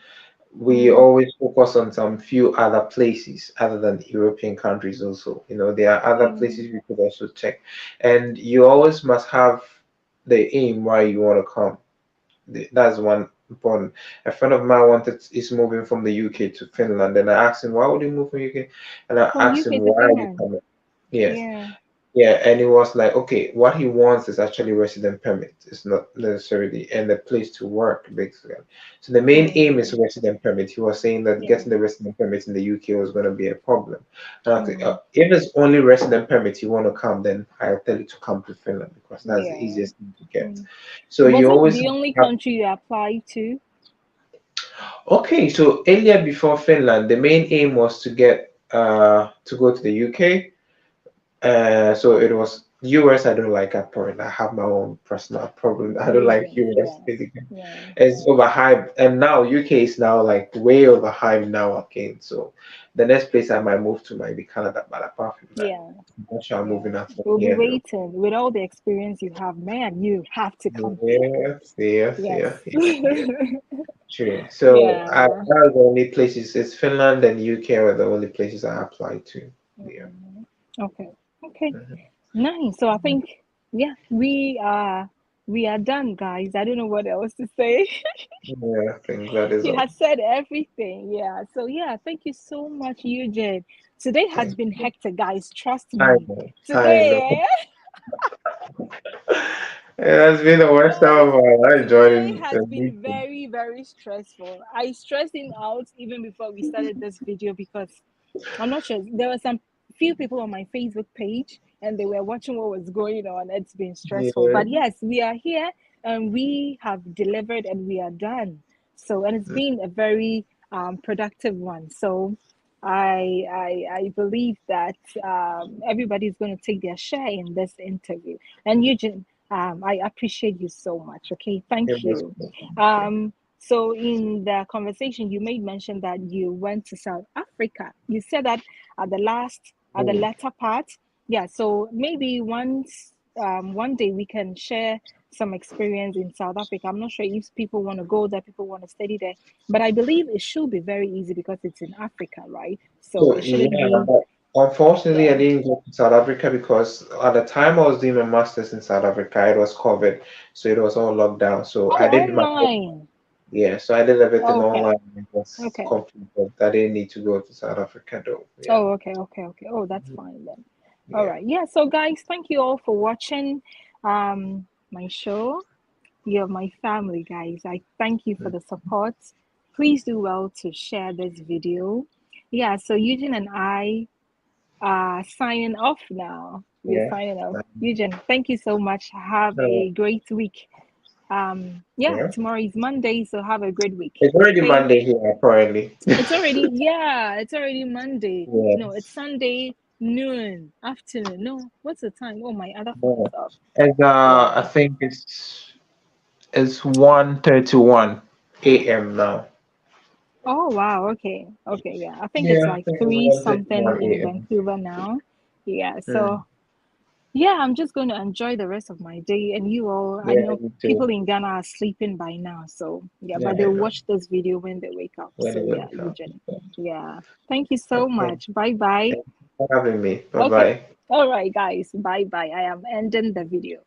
Speaker 2: we
Speaker 1: Mm,
Speaker 2: always focus on some few other places other than European countries also. You know, there are other
Speaker 1: mm,
Speaker 2: places we could also check. And you always must have the aim why you want to come. That's one important. A friend of mine wanted is moving from the UK to Finland, and I asked him, why would you move from UK? And I
Speaker 1: from
Speaker 2: asked him,
Speaker 1: UK to
Speaker 2: why are you
Speaker 1: Finland.
Speaker 2: coming? Yes.
Speaker 1: Yeah.
Speaker 2: Yeah, and he was like, okay, what he wants is actually resident permit. It's not necessarily and a place to work, basically. So the main aim is
Speaker 1: Mm,
Speaker 2: resident permit. He was saying that
Speaker 1: yeah.
Speaker 2: getting the resident permit in the UK was going to be a problem. And I think,
Speaker 1: Mm,
Speaker 2: if it's only resident permit you want to come, then I'll tell you to come to Finland because that's the
Speaker 1: yeah.
Speaker 2: easiest thing to get.
Speaker 1: Mm.
Speaker 2: So
Speaker 1: Was
Speaker 2: you
Speaker 1: it
Speaker 2: always
Speaker 1: the only
Speaker 2: have,
Speaker 1: country you applied to?
Speaker 2: okay, so earlier before Finland, the main aim was to go to the UK. So it was US. I don't like at point. I have my own personal problem. I don't like
Speaker 1: Reasons,
Speaker 2: US
Speaker 1: yeah.
Speaker 2: basically.
Speaker 1: Yeah.
Speaker 2: It's overhyped, and now UK is now like way overhyped now again. So the next place I might move to might be Canada. But apart from that,
Speaker 1: Yeah.
Speaker 2: I'm not sure I'm
Speaker 1: Yeah.
Speaker 2: moving out from
Speaker 1: We'll be
Speaker 2: here though.
Speaker 1: waiting. With all the experience you have, man, you have to come here.
Speaker 2: Yes, yes,
Speaker 1: Yes.
Speaker 2: yeah, yeah, yeah. True. So
Speaker 1: Yeah.
Speaker 2: that was the only places. It's Finland and UK are the only places I applied to. Yeah.
Speaker 1: Mm, okay. Okay.
Speaker 2: Mhm.
Speaker 1: Nice. So I think, yeah, we are done, guys. I don't know what else to say.
Speaker 2: Yeah, I think that is
Speaker 1: You
Speaker 2: all.
Speaker 1: had said everything. Yeah. So yeah, thank you so much, Eugene. Today has
Speaker 2: Thank
Speaker 1: been
Speaker 2: you.
Speaker 1: hectic, guys. Trust
Speaker 2: I
Speaker 1: me.
Speaker 2: know. I know.
Speaker 1: Today,
Speaker 2: It has been the worst time of
Speaker 1: guys,
Speaker 2: my life
Speaker 1: today
Speaker 2: joining
Speaker 1: has
Speaker 2: the
Speaker 1: been
Speaker 2: meeting.
Speaker 1: very, very stressful. I stressed him out even before we started this video because I'm not sure. There were some few people on my Facebook page and they were watching what was going on. It's been stressful.
Speaker 2: Yeah.
Speaker 1: But yes, we are here and we have delivered and we are done. So, and it's been a very productive one. So, I believe that everybody's going to take their share in this interview. And Eugene, I appreciate you so much. Okay,
Speaker 2: It
Speaker 1: thank
Speaker 2: was
Speaker 1: you.
Speaker 2: cool. Okay.
Speaker 1: So in the conversation, you made mention that you went to South Africa. You said that at the
Speaker 2: Mm.
Speaker 1: latter part. Yeah. So maybe one day we can share some experience in South Africa. I'm not sure if people want to go there, people want to study there, but I believe it should be very easy because it's in Africa, right? So
Speaker 2: So
Speaker 1: it shouldn't
Speaker 2: yeah,
Speaker 1: be.
Speaker 2: but unfortunately, I
Speaker 1: Yeah.
Speaker 2: didn't go to South Africa because at the time I was doing my masters in South Africa, it was COVID, so it was all locked down. So
Speaker 1: Oh,
Speaker 2: I did my
Speaker 1: online.
Speaker 2: yeah, so I did everything
Speaker 1: Oh, okay.
Speaker 2: online. It was
Speaker 1: Okay.
Speaker 2: completed. I didn't need to go to South Africa though. Yeah,
Speaker 1: Oh, okay, okay, okay. Oh, that's fine then. All
Speaker 2: yeah.
Speaker 1: right. Yeah, so guys, thank you all for watching my show. You're my family, guys. I thank you for the support. Please do well to share this video. Yeah, so Eugene and I are signing off now. We're
Speaker 2: Yeah.
Speaker 1: signing off. Eugene, thank you so much. Have
Speaker 2: Uh,
Speaker 1: a great week. Yeah,
Speaker 2: yeah.
Speaker 1: tomorrow is Monday, so have a great week.
Speaker 2: It's already
Speaker 1: Okay.
Speaker 2: Monday here, apparently.
Speaker 1: It's already Monday. No, it's
Speaker 2: Yes.
Speaker 1: Sunday noon, afternoon. No, what's the time? Oh, my other phone
Speaker 2: Yeah.
Speaker 1: is off.
Speaker 2: And I
Speaker 1: Yeah.
Speaker 2: think it's 1:31 a.m. now.
Speaker 1: Oh, wow. Okay. Okay. Yeah. I think it's
Speaker 2: Yeah, I
Speaker 1: like
Speaker 2: think it's
Speaker 1: three something
Speaker 2: 1:31
Speaker 1: in
Speaker 2: a.m.
Speaker 1: Vancouver now. Yeah.
Speaker 2: Mm.
Speaker 1: So, yeah, I'm just going to enjoy the rest of my day. And you all, I
Speaker 2: Yeah,
Speaker 1: know
Speaker 2: me
Speaker 1: people
Speaker 2: too.
Speaker 1: in Ghana are sleeping by now. So, yeah,
Speaker 2: Yeah,
Speaker 1: but
Speaker 2: I
Speaker 1: they'll
Speaker 2: know.
Speaker 1: watch this video when they wake up.
Speaker 2: When
Speaker 1: So,
Speaker 2: it
Speaker 1: yeah,
Speaker 2: will come.
Speaker 1: Eugene. Yeah. Thank you so
Speaker 2: Okay.
Speaker 1: much. Bye bye.
Speaker 2: Thank you for having me. Bye
Speaker 1: Okay.
Speaker 2: bye.
Speaker 1: All right, guys. Bye bye. I am ending the video.